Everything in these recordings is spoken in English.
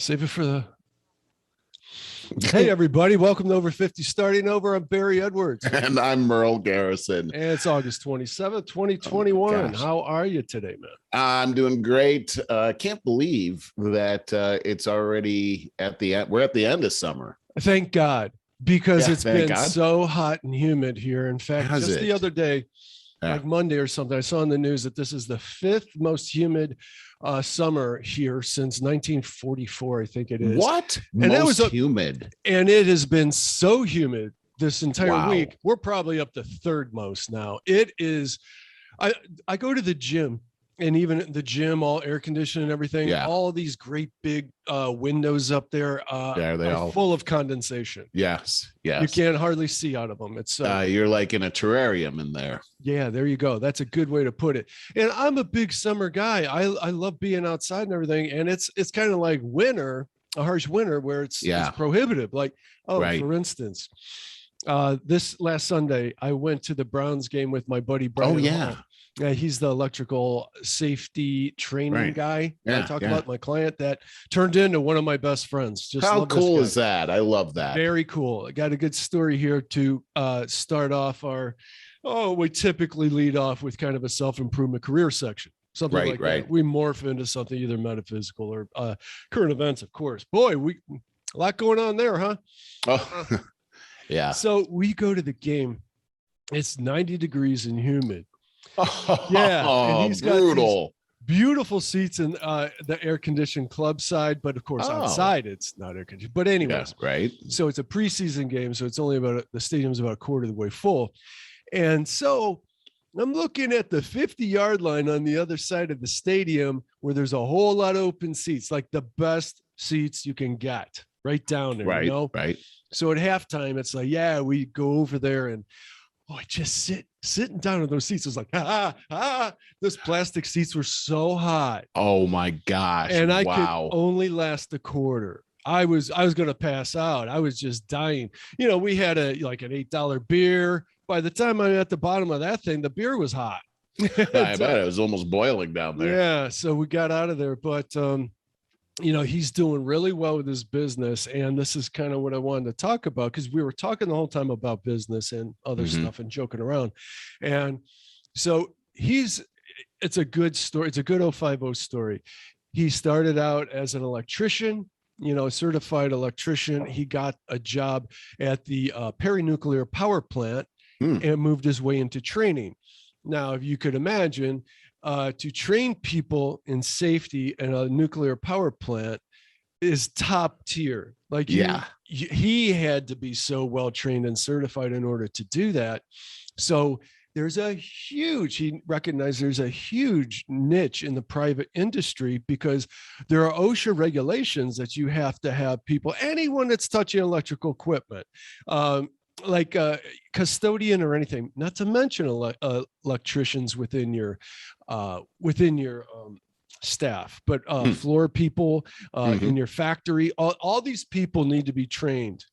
Save it for the. Hey, everybody. Welcome to Over 50 Starting Over. I'm Barry Edwards. And I'm Merle Garrison. And it's August 27th, 2021. How are you today, man? I'm doing great. Can't believe that it's already at the end. We're at the end of summer. Thank God, because it's been so hot and humid here. In fact, just the other day, like Monday or something, I saw in the news that this is the fifth most humid summer here since 1944, I think it is. What? And most humid. And it has been so humid this entire week. We're probably up to third most now. It is. I go to the gym, and even the gym, all air conditioned and everything. Yeah. All of these great big windows up there are all full of condensation. Yes. You can't hardly see out of them. It's you're like in a terrarium in there. Yeah, there you go. That's a good way to put it. And I'm a big summer guy. I love being outside and everything. And it's kind of like winter, a harsh winter where it's prohibitive. Like, for instance, this last Sunday, I went to the Browns game with my buddy Brian. Oh, yeah. Yeah, he's the electrical safety training guy. I talked about my client that turned into one of my best friends. Just how cool is that? I love that. Very cool. I got a good story here to start off our. We typically lead off with kind of a self-improvement career section, something like that. We morph into something either metaphysical or current events, of course. Boy, a lot going on there, huh? Oh, yeah. So we go to the game. It's 90 degrees and humid. And he's got brutal. Beautiful seats in the air-conditioned club side, but of course outside it's not air-conditioned. But anyways, so it's a preseason game, so it's only the stadium's about a quarter of the way full. And so I'm looking at the 50-yard line on the other side of the stadium where there's a whole lot of open seats, like the best seats you can get right down there. Right. So at halftime, it's like, we go over there and I just sitting down in those seats. It was like, those plastic seats were so hot. Oh my gosh. And I could only last a quarter. I was going to pass out. I was just dying. We had an $8 beer. By the time I'm at the bottom of that thing, the beer was hot. I bet it was almost boiling down there. Yeah. So we got out of there, but he's doing really well with his business. And this is kind of what I wanted to talk about, because we were talking the whole time about business and other stuff and joking around. And so it's a good story. It's a good O5O story. He started out as an electrician, a certified electrician. He got a job at the Perry-nuclear power plant and moved his way into training. Now, if you could imagine, to train people in safety in a nuclear power plant is top tier. Like, he had to be so well trained and certified in order to do that. So he recognized there's a huge niche in the private industry, because there are OSHA regulations that you have to have people, anyone that's touching electrical equipment, like a custodian or anything, not to mention electricians within your staff, but floor people in your factory. All these people need to be trained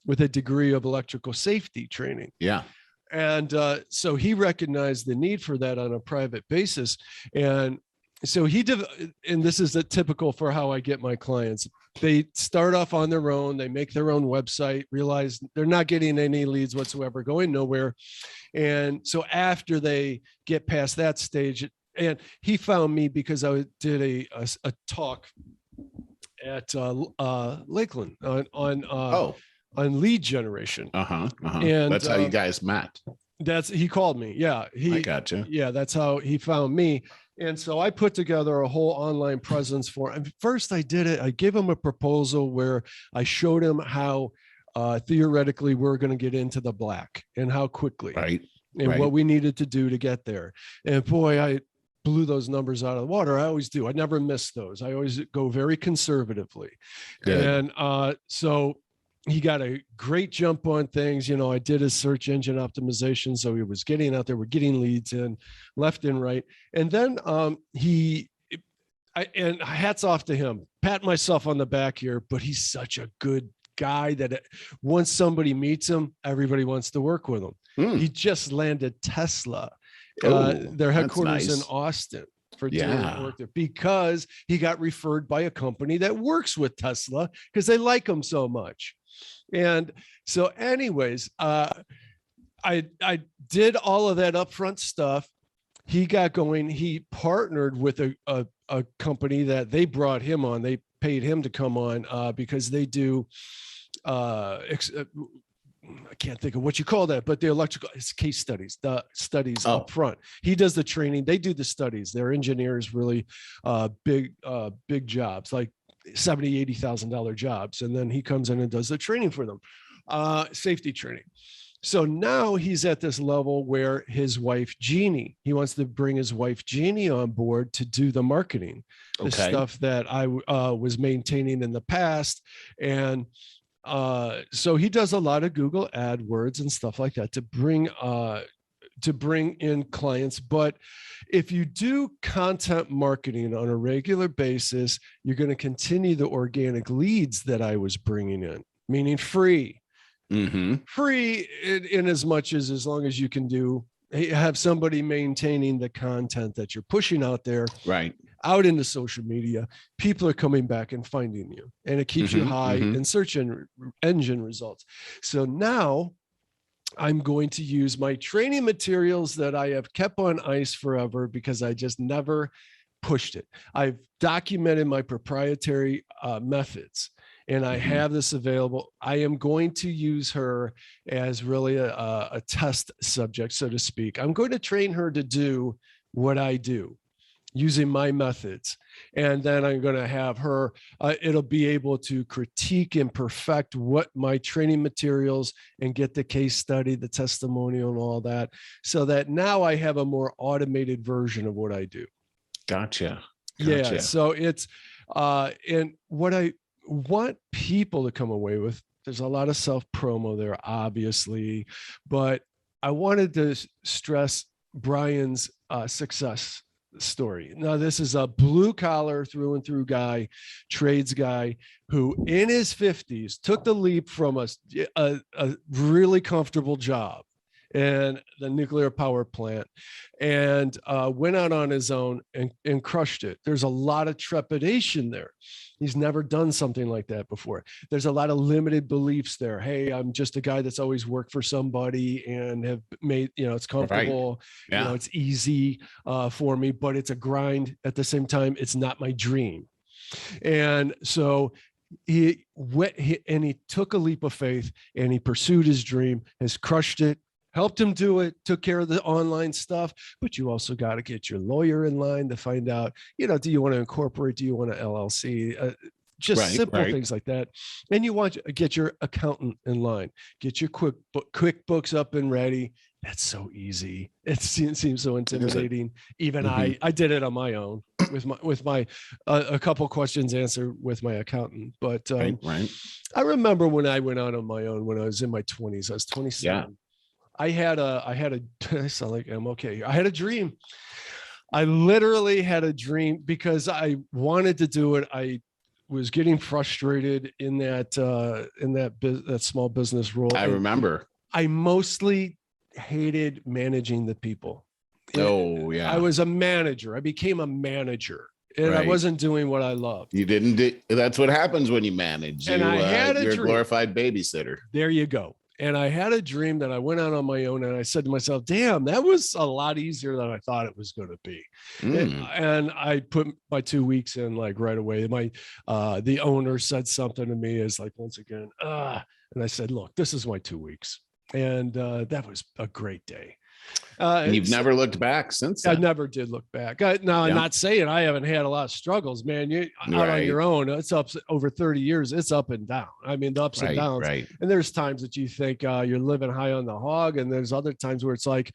with a degree of electrical safety training. Yeah. And so he recognized the need for that on a private basis. And so and this is typical for how I get my clients. They start off on their own. They make their own website, realize they're not getting any leads whatsoever, going nowhere. And so after they get past that stage, and he found me because I did a talk at Lakeland on lead generation. And that's how you guys met. He called me. Yeah. I gotcha. Yeah. That's how he found me. And so I put together a whole online presence for him. First, I gave him a proposal where I showed him how theoretically we're going to get into the black and how quickly, what we needed to do to get there. And boy, I blew those numbers out of the water. I always do. I never miss those. I always go very conservatively. Good. And so he got a great jump on things. I did his search engine optimization. So he was getting out there. We're getting leads in left and right. And then and hats off to him, pat myself on the back here, but he's such a good guy that once somebody meets him, everybody wants to work with him. He just landed Tesla, their headquarters in Austin. for doing work there, because he got referred by a company that works with Tesla because they like him so much. And so anyways, I did all of that upfront stuff. He got going. He partnered with a company that they brought him on. They paid him to come on because they do I can't think of what you call that, but the electrical, it's case studies, the studies up front. He does the training. They do the studies. They're engineers, really big jobs, like $70,000, $80,000 jobs. And then he comes in and does the training for them, safety training. So now he's at this level where his wife, Jeannie, he wants to bring his wife, Jeannie, on board to do the marketing, the stuff that I was maintaining in the past. And so he does a lot of Google AdWords and stuff like that to bring in clients. But if you do content marketing on a regular basis, you're going to continue the organic leads that I was bringing in, meaning free. Free in as much as long as you can have somebody maintaining the content that you're pushing out there, right, out into social media. People are coming back and finding you, and it keeps you high in search engine results. So now I'm going to use my training materials that I have kept on ice forever because I just never pushed it. I've documented my proprietary methods, and I have this available. I am going to use her as really a test subject, so to speak. I'm going to train her to do what I do using my methods. And then I'm going to have her, it'll be able to critique and perfect what my training materials and get the case study, the testimonial and all that, so that now I have a more automated version of what I do. Gotcha. Yeah. So it's, and what I want people to come away with, there's a lot of self-promo there, obviously, but I wanted to stress Brian's success story. Now, this is a blue collar through and through guy, trades guy, who in his 50s took the leap from a really comfortable job and the nuclear power plant, and went out on his own and crushed it. There's a lot of trepidation there. He's never done something like that before. There's a lot of limited beliefs there. Hey, I'm just a guy that's always worked for somebody and have made, it's comfortable, it's easy for me, but it's a grind at the same time. It's not my dream. And so he took a leap of faith and he pursued his dream, has crushed it, helped him do it, took care of the online stuff, but you also got to get your lawyer in line to find out, do you want to incorporate? Do you want an LLC? Just simple things like that. And you want to get your accountant in line, get your QuickBooks up and ready. That's so easy. It seems so intimidating. Even I did it on my own with my a couple questions answered with my accountant. But I remember when I went out on my own when I was in my 20s. I was 27. Yeah. I had a I sound like I'm okay. I had a dream. I literally had a dream because I wanted to do it. I was getting frustrated in that small business role. I remember. I mostly hated managing the people. Oh yeah. I was a manager. I became a manager. And I wasn't doing what I loved. You didn't do. That's what happens when you manage. And I had a dream. Glorified babysitter. There you go. And I had a dream that I went out on my own, and I said to myself, damn, that was a lot easier than I thought it was going to be. And I put my 2 weeks in like right away. The owner said something to me as like, once again, and I said, look, this is my 2 weeks. And that was a great day. And you've never looked back since then. I never did look back. I'm not saying I haven't had a lot of struggles, man. You're out on your own. It's up over 30 years. It's up and down. I mean, the ups and downs. And there's times that you think you're living high on the hog. And there's other times where it's like,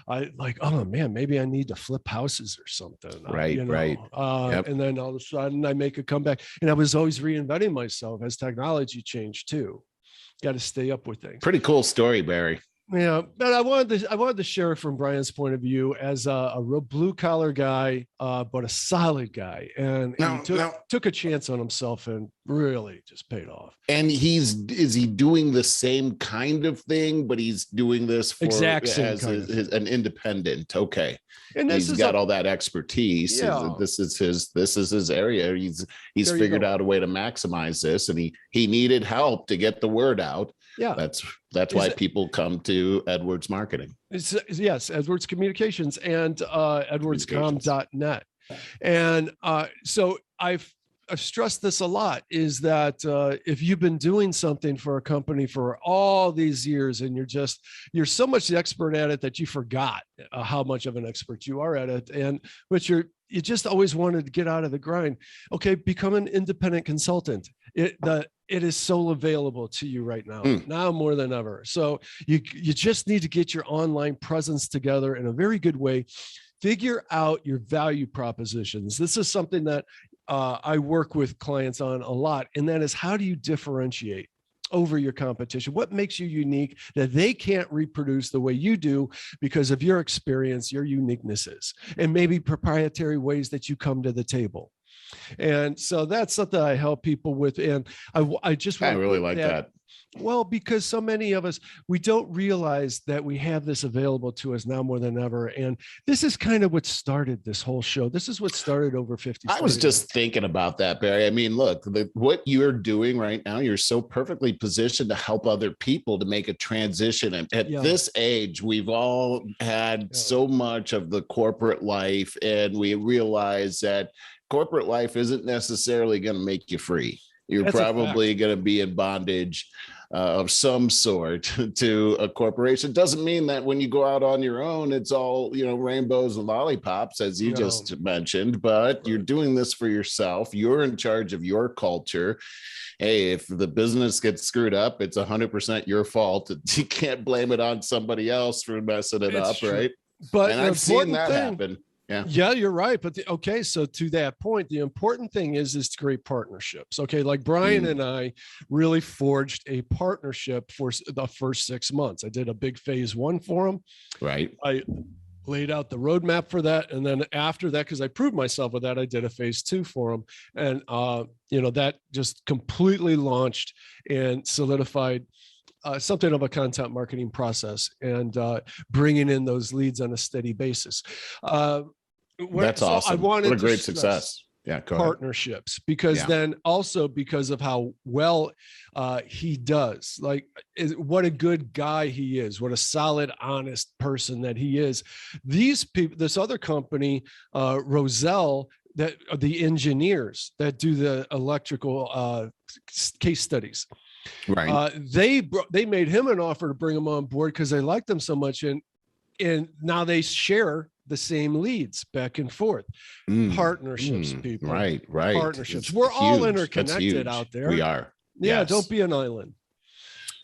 oh man, maybe I need to flip houses or something. And then all of a sudden I make a comeback. And I was always reinventing myself as technology changed too. Got to stay up with things. Pretty cool story, Barry. Yeah, but I wanted to share it from Brian's point of view as a real blue collar guy, but a solid guy, and he took a chance on himself and really just paid off. And is he doing the same kind of thing, but he's doing this for Exact same as kind of an independent. Okay. And he's got all that expertise. Yeah. This is his area. He's figured out a way to maximize this, and he needed help to get the word out. Yeah. That's why people come to Edwards Marketing. Yes, Edwards Communications and edwardscom.net. And so I've stressed this a lot, is that if you've been doing something for a company for all these years and you're so much the expert at it that you forgot how much of an expert you are at it, but you just always wanted to get out of the grind. Okay, become an independent consultant. It is so available to you right now more than ever. So you just need to get your online presence together in a very good way. Figure out your value propositions. This is something that I work with clients on a lot, and that is, how do you differentiate over your competition? What makes you unique that they can't reproduce the way you do because of your experience, your uniquenesses, and maybe proprietary ways that you come to the table? And so that's something I help people with. And I really like that. Well, because so many of us, we don't realize that we have this available to us now more than ever. And this is kind of what started this whole show. This is what started over 50. I was just thinking about that, Barry. I mean, look, what you're doing right now, you're so perfectly positioned to help other people to make a transition. And at this age, we've all had so much of the corporate life, and we realize that corporate life isn't necessarily going to make you free. You're probably going to be in bondage of some sort to a corporation. Doesn't mean that when you go out on your own, it's all, rainbows and lollipops, as you just mentioned, but you're doing this for yourself. You're in charge of your culture. Hey, if the business gets screwed up, it's 100% your fault. You can't blame it on somebody else for messing it up, true. Right? But and I've seen that happen. Yeah, you're right. But so to that point, the important thing is to create partnerships. Okay, like Brian and I really forged a partnership for the first 6 months. I did a big phase 1 for him. Right. I laid out the roadmap for that, and then after that, because I proved myself with that, I did a phase 2 for him, and that just completely launched and solidified something of a content marketing process, and bringing in those leads on a steady basis. That's awesome. I wanted what a great success. Yeah, partnerships, because then also because of how well he does, what a good guy he is, what a solid, honest person that he is. These people, this other company, Roselle, that the engineers that do the electrical case studies. Right. They made him an offer to bring him on board because they liked him so much, and now they share the same leads back and forth. Partnerships, people. Right. Partnerships. We're all interconnected out there. We are. Yeah. Yes. Don't be an island.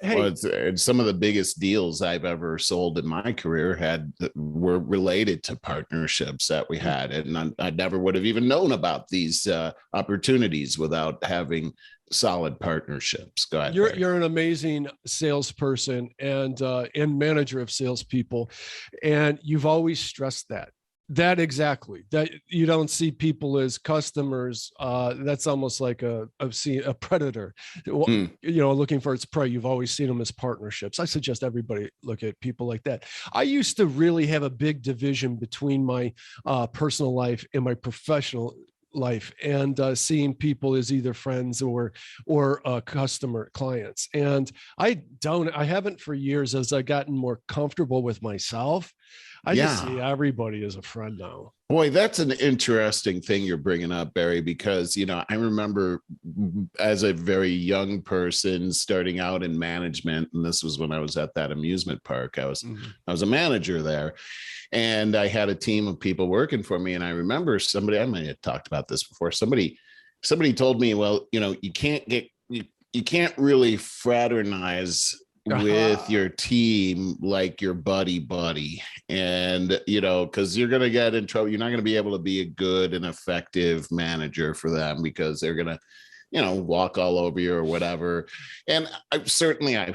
Hey, well, it's some of the biggest deals I've ever sold in my career were related to partnerships that we had, and I never would have even known about these opportunities without having solid partnerships. Go ahead. You're an amazing salesperson and manager of salespeople, and you've always stressed that exactly, that you don't see people as customers. That's almost like a predator, looking for its prey. You've always seen them as partnerships. I suggest everybody look at people like that. I used to really have a big division between my personal life and my professional life, and seeing people as either friends or customer clients. And I haven't for years, as I've gotten more comfortable with myself. I just see everybody as a friend now. Boy, that's an interesting thing you're bringing up, Barry, because, I remember as a very young person starting out in management, and this was when I was at that amusement park. I was a manager there, and I had a team of people working for me. And I remember I might have talked about this before. Somebody told me, well, you can't really fraternize with your team like your buddy, and because you're going to get in trouble. You're not going to be able to be a good and effective manager for them, because they're going to walk all over you or whatever. And I've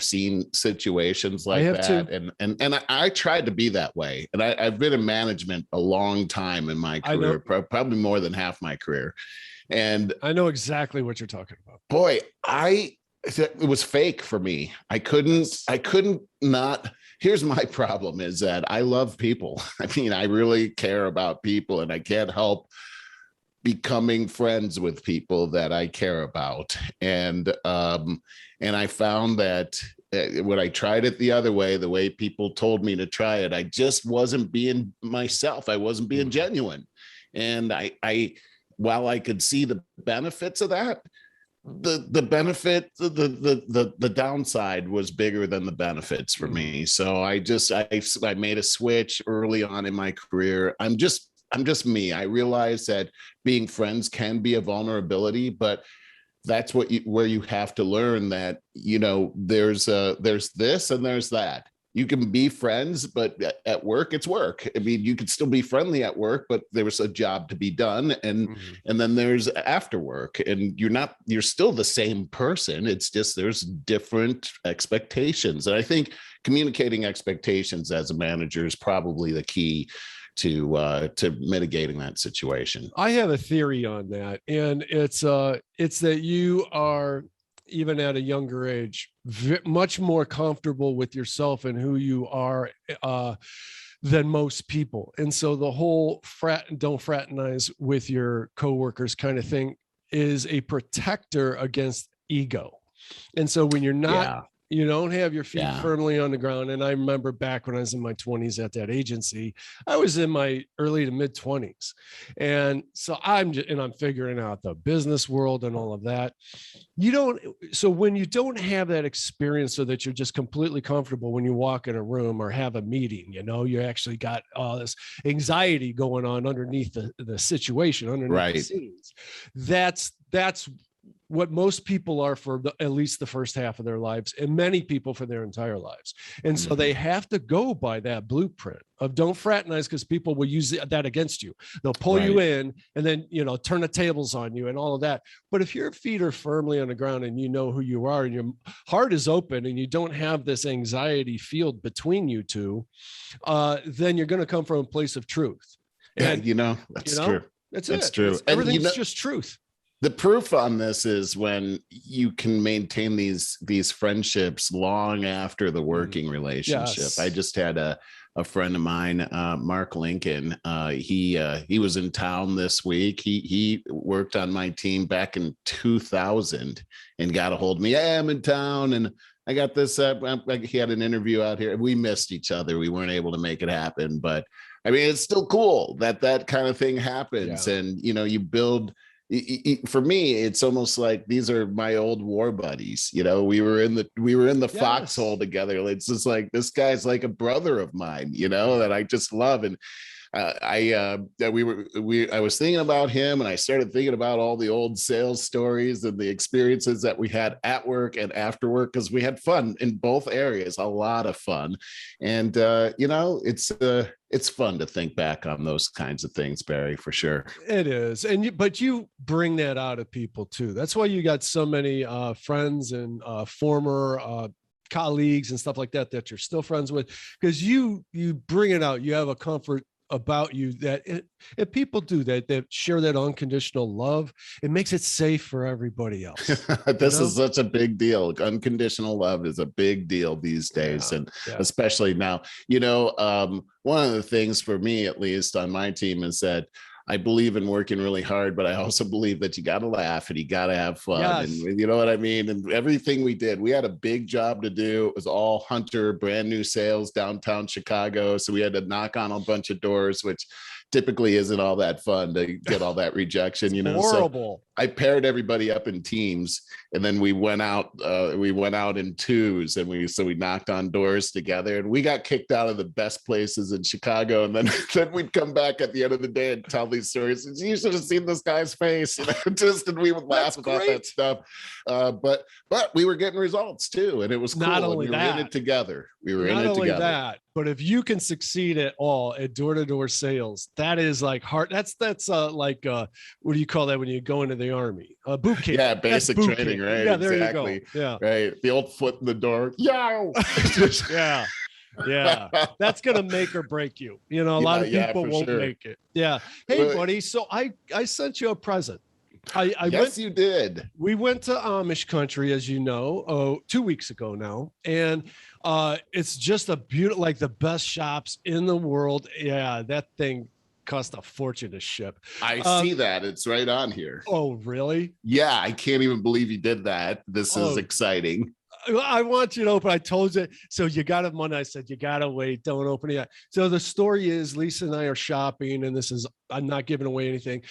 seen situations like that. Too. And I tried to be that way. And I've been in management a long time in my career, probably more than half my career. And I know exactly what you're talking about. Boy, it was fake for me. I couldn't not. Here's my problem is that I love people. I mean, I really care about people, and I can't help becoming friends with people that I care about. And I found that when I tried it the other way, the way people told me to try it, I just wasn't being myself. I wasn't being genuine. And while I could see the benefits of that, the downside was bigger than the benefits for me. So I made a switch early on in my career. I'm just me. I realized that being friends can be a vulnerability, but that's where you have to learn that, there's this and there's that. You can be friends, but at work, it's work. I mean, you could still be friendly at work, but there was a job to be done. And then there's after work, and you're still the same person. It's just, there's different expectations. And I think communicating expectations as a manager is probably the key to mitigating that situation. I have a theory on that. And it's that you are, even at a younger age, much more comfortable with yourself and who you are than most people. And so the whole don't fraternize with your coworkers kind of thing is a protector against ego. And so when you're not, you don't have your feet firmly on the ground. And I remember back when I was in my 20s at that agency, I was in my early to mid 20s. And so I'm figuring out the business world and all of that. So when you don't have that experience, so that you're just completely comfortable when you walk in a room or have a meeting, you actually got all this anxiety going on underneath the situation, underneath the scenes. That's what most people are for at least the first half of their lives, and many people for their entire lives. And so they have to go by that blueprint of don't fraternize, because people will use that against you. They'll pull you in and then, turn the tables on you and all of that. But if your feet are firmly on the ground and you know who you are and your heart is open and you don't have this anxiety field between you two, then you're going to come from a place of truth. And that's true. That's true. Everything's just truth. The proof on this is when you can maintain these friendships long after the working relationship. Yes. I just had a friend of mine, Mark Lincoln. He was in town this week. He worked on my team back in 2000 and got a hold of me. Hey, I'm in town and I got this. He had an interview out here. We missed each other. We weren't able to make it happen, but I mean, it's still cool that kind of thing happens. Yeah. And you build. For me, it's almost like these are my old war buddies. We were in the foxhole together. It's just like, this guy's like a brother of mine, that I just love. And I was thinking about him, and I started thinking about all the old sales stories and the experiences that we had at work and after work, because we had fun in both areas, a lot of fun. And it's fun to think back on those kinds of things, Barry, for sure. It is. But you bring that out of people too. That's why you got so many friends and former colleagues and stuff like that you're still friends with, because you bring it out. You have a comfort about you that if people do that share that unconditional love, it makes it safe for everybody else. This is such a big deal. Unconditional love is a big deal these days. And especially now, one of the things for me, at least on my team, is that I believe in working really hard, but I also believe that you got to laugh and you got to have fun. Yes. And you know what I mean? And everything we did, we had a big job to do. It was all Hunter, brand new sales, downtown Chicago. So we had to knock on a bunch of doors, which typically isn't all that fun to get all that rejection, Horrible. So I paired everybody up in teams, and then we went out in twos, and we knocked on doors together, and we got kicked out of the best places in Chicago. And then we'd come back at the end of the day and tell these stories. You should have seen this guy's face, and we would laugh about that stuff. But we were getting results too, and it was cool. Not only we were in it together. But if you can succeed at all at door-to-door sales, that is like hard. That's like what do you call that when you go into the Army. Boot camp. Yeah, basic training, right? Yeah, there exactly. you go. Yeah, right. The old foot in the door. Yow. yeah. Yeah, that's gonna make or break you. You know, a lot of people won't make it. Yeah. Hey, buddy. So I sent you a present. You did. We went to Amish country, as you know, 2 weeks ago now, and it's just a beautiful, like the best shops in the world. Yeah, that thing cost a fortune to ship. I see that. It's right on here. Oh, really? Yeah, I can't even believe you did that. This is exciting. I want you to open. I told you. So you got it Monday. I said, you got to wait. Don't open it yet. So the story is Lisa and I are shopping, and I'm not giving away anything.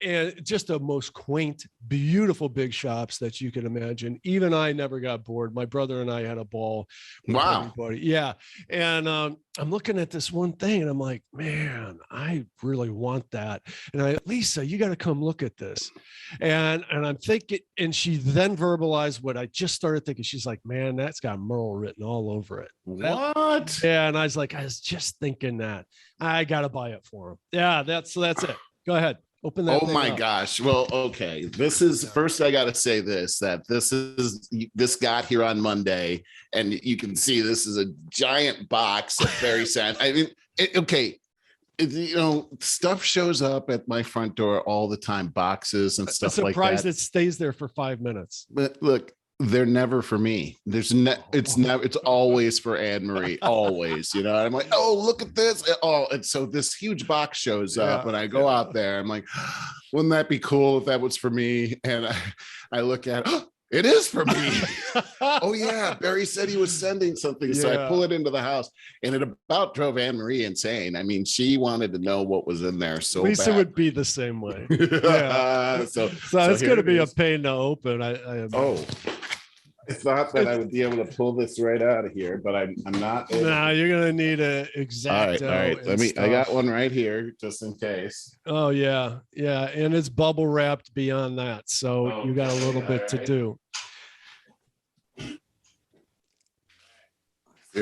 And just the most quaint, beautiful big shops that you can imagine. Even I never got bored. My brother and I had a ball. Wow. Everybody. Yeah. And I'm looking at this one thing and I'm like, man, I really want that. And Lisa, you got to come look at this. And I'm thinking, and she then verbalized what I just started thinking. She's like, man, that's got Merle written all over it. What? Yeah. And I was like, I was just thinking that I got to buy it for him. Yeah. That's it. Go ahead. Open that. Oh my gosh. Well, okay. This is first. I got to say that this got here on Monday, and you can see this is a giant box of very sad. I mean, stuff shows up at my front door all the time, boxes and stuff like that. Surprised it stays there for 5 minutes. But look, they're never for me. It's always for Anne Marie, always, you know. I'm like, oh, look at this. Oh, and so this huge box shows up, and I go out there. I'm like, wouldn't that be cool if that was for me? And I look at it. Oh, it is for me. Oh yeah, Barry said he was sending something, so I pull it into the house, and it about drove Anne Marie insane. I mean, she wanted to know what was in there so Lisa bad. Would be the same way. Yeah. So it's going to be a pain to open. I thought that I would be able to pull this right out of here, but I'm not. No, you're gonna need a exact. All right. I got one right here just in case. Oh yeah, and it's bubble wrapped beyond that, so you got a little bit to do. See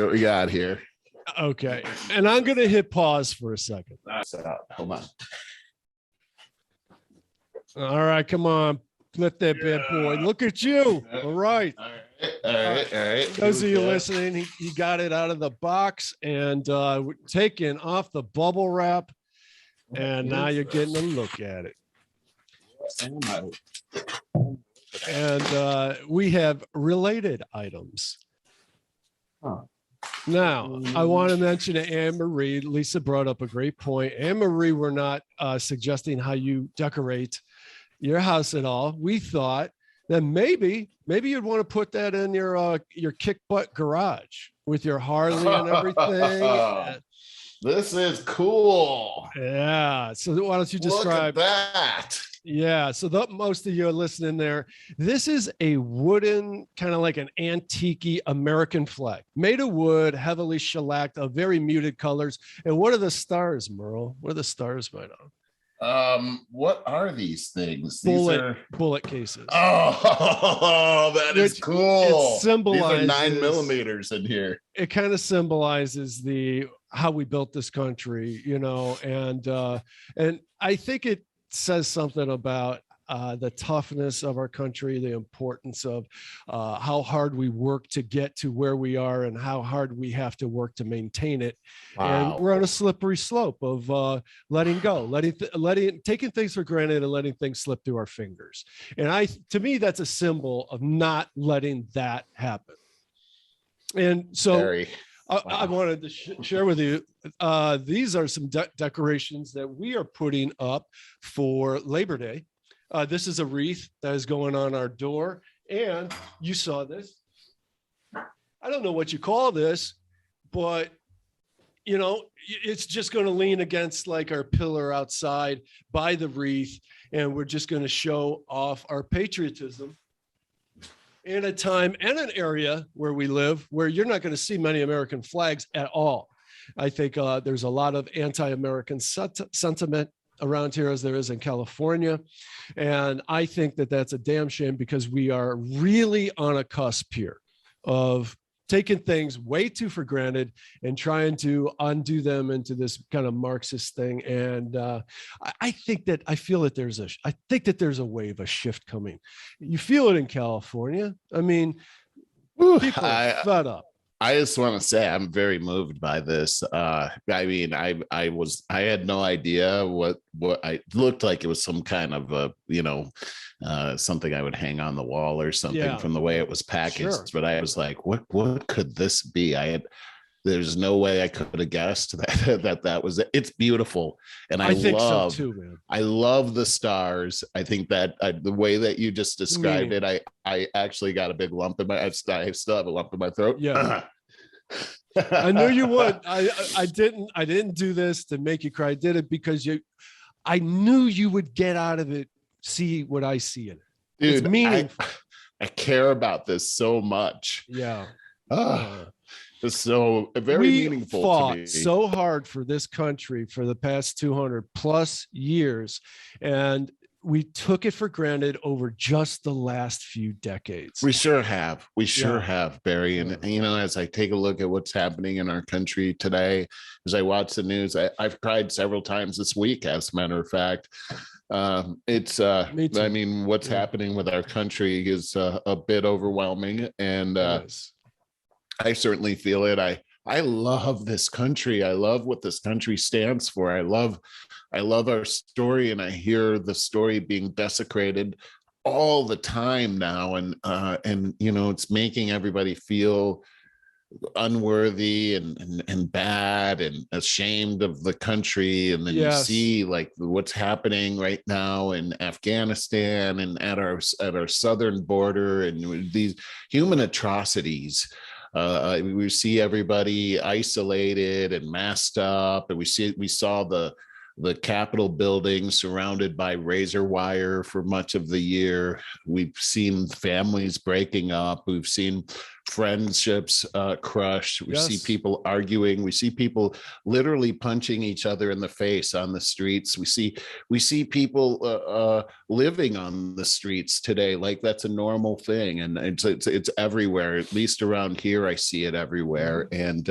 what we got here. Okay, and I'm gonna hit pause for a second. Hold on. All right, come on. Flip that bad boy. Look at you. All right. All right. Those of you listening, he got it out of the box and taken off the bubble wrap. And now you're getting a look at it. And we have related items. Now, I want to mention to Anne Marie. Lisa brought up a great point. Anne Marie, we're not suggesting how you decorate your house at all. We thought that maybe you'd want to put that in your kick butt garage with your Harley and everything. This is cool. Yeah. So why don't you describe that? Yeah. So most of you are listening there. This is a wooden, kind of like an antique American flag, made of wood, heavily shellacked, of very muted colors. And what are the stars, Merle? What are the stars made of? What are these things? Bullet cases. Oh, that is cool. It symbolizes, these are 9mm in here. It kind of symbolizes how we built this country, you know, and I think it says something about the toughness of our country, the importance of how hard we work to get to where we are and how hard we have to work to maintain it. Wow. And we're on a slippery slope of letting go, taking things for granted and letting things slip through our fingers. And to me, that's a symbol of not letting that happen. And so I wanted to share with you, these are some decorations that we are putting up for Labor Day. This is a wreath that is going on our door. And you saw this. I don't know what you call this, but, you know, it's just going to lean against like our pillar outside by the wreath. And we're just going to show off our patriotism in a time and an area where we live, where you're not going to see many American flags at all. I think there's a lot of anti-American sentiment around here as there is in California. And I think that that's a damn shame because we are really on a cusp here of taking things way too for granted and trying to undo them into this kind of Marxist thing. And I think that there's a wave, a shift coming. You feel it in California. I mean, people are fed up. I just want to say I'm very moved by this. I mean, I had no idea what I looked like. It was some kind of something I would hang on the wall or something from the way it was packaged. Sure. But I was like, what could this be? There's no way I could have guessed that was it. It's beautiful. And I think so too, man. I love the stars. I think that the way that you just described it, I actually got a big lump in my, I still have a lump in my throat. Yeah. I knew you would. I didn't do this to make you cry. I did it because I knew you would get out of it, see what I see in it. Dude, it's meaningful. I care about this so much. Yeah. It's so very meaningful to me. So hard for this country for the past 200 plus years, and we took it for granted over just the last few decades. We sure have. We sure have, Barry. And as I take a look at what's happening in our country today, as I watch the news, I've cried several times this week, as a matter of fact. It's I mean, what's happening with our country is a bit overwhelming, and I certainly feel it. I love this country. I love what this country stands for. I love our story, and I hear the story being desecrated all the time now. And it's making everybody feel unworthy and bad and ashamed of the country. And then you see like what's happening right now in Afghanistan and at our southern border, and these human atrocities. We see everybody isolated and masked up, and we saw the Capitol building surrounded by razor wire for much of the year. We've seen families breaking up. We've seen friendships crushed. We see people arguing. We see people literally punching each other in the face on the streets. We see people living on the streets today like that's a normal thing, and it's everywhere. At least around here, I see it everywhere. And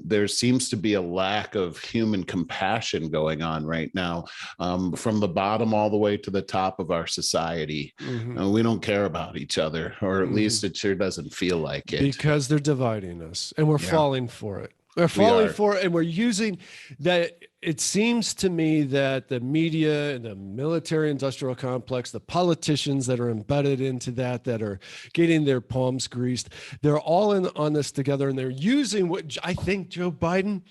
there seems to be a lack of human compassion going on right now, from the bottom all the way to the top of our society. We don't care about each other, or at least it sure doesn't feel like it. Because they're dividing us, and we're falling for it. We're falling for it, and we're using that. It seems to me that the media and the military industrial complex, the politicians that are embedded into that are getting their palms greased, they're all in on this together, and they're using what I think Joe Biden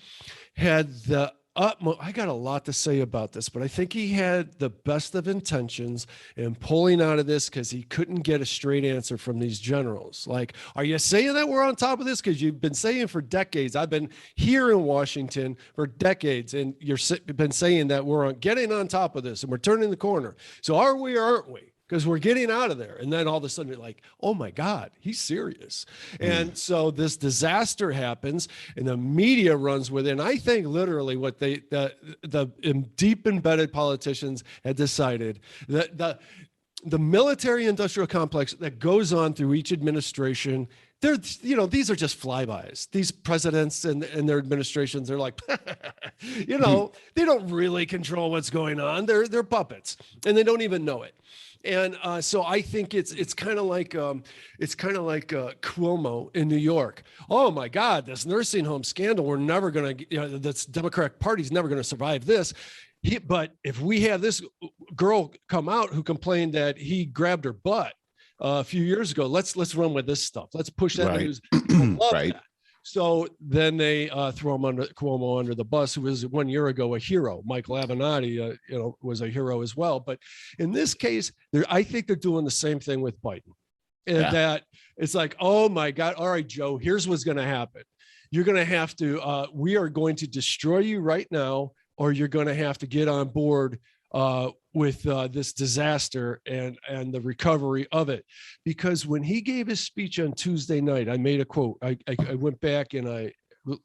had the utmost. I got a lot to say about this, but I think he had the best of intentions in pulling out of this because he couldn't get a straight answer from these generals. Like, are you saying that we're on top of this? Because you've been saying for decades. I've been here in Washington for decades, and you've been saying that we're getting on top of this and we're turning the corner. So are we or aren't we? Because we're getting out of there. And then all of a sudden you're like, oh my God, he's serious. And so this disaster happens and the media runs with it. And I think literally what the deep embedded politicians had decided that the military industrial complex that goes on through each administration, these are just flybys. These presidents and their administrations are like, they don't really control what's going on. They're puppets, and they don't even know it. And so I think it's kind of like Cuomo in New York. Oh my God, this nursing home scandal. We're never going to. This Democratic Party's never going to survive this. But if we have this girl come out who complained that he grabbed her butt a few years ago, let's run with this stuff. Let's push that news. Right. That. So then they throw Cuomo under the bus, who was 1 year ago a hero. Michael Avenatti, was a hero as well. But in this case, I think they're doing the same thing with Biden. And that it's like, oh my God, all right, Joe, here's what's going to happen. You're going to have to, we are going to destroy you right now, or you're going to have to get on board with this disaster and the recovery of it. Because when he gave his speech on Tuesday night, I made a quote. I went back and I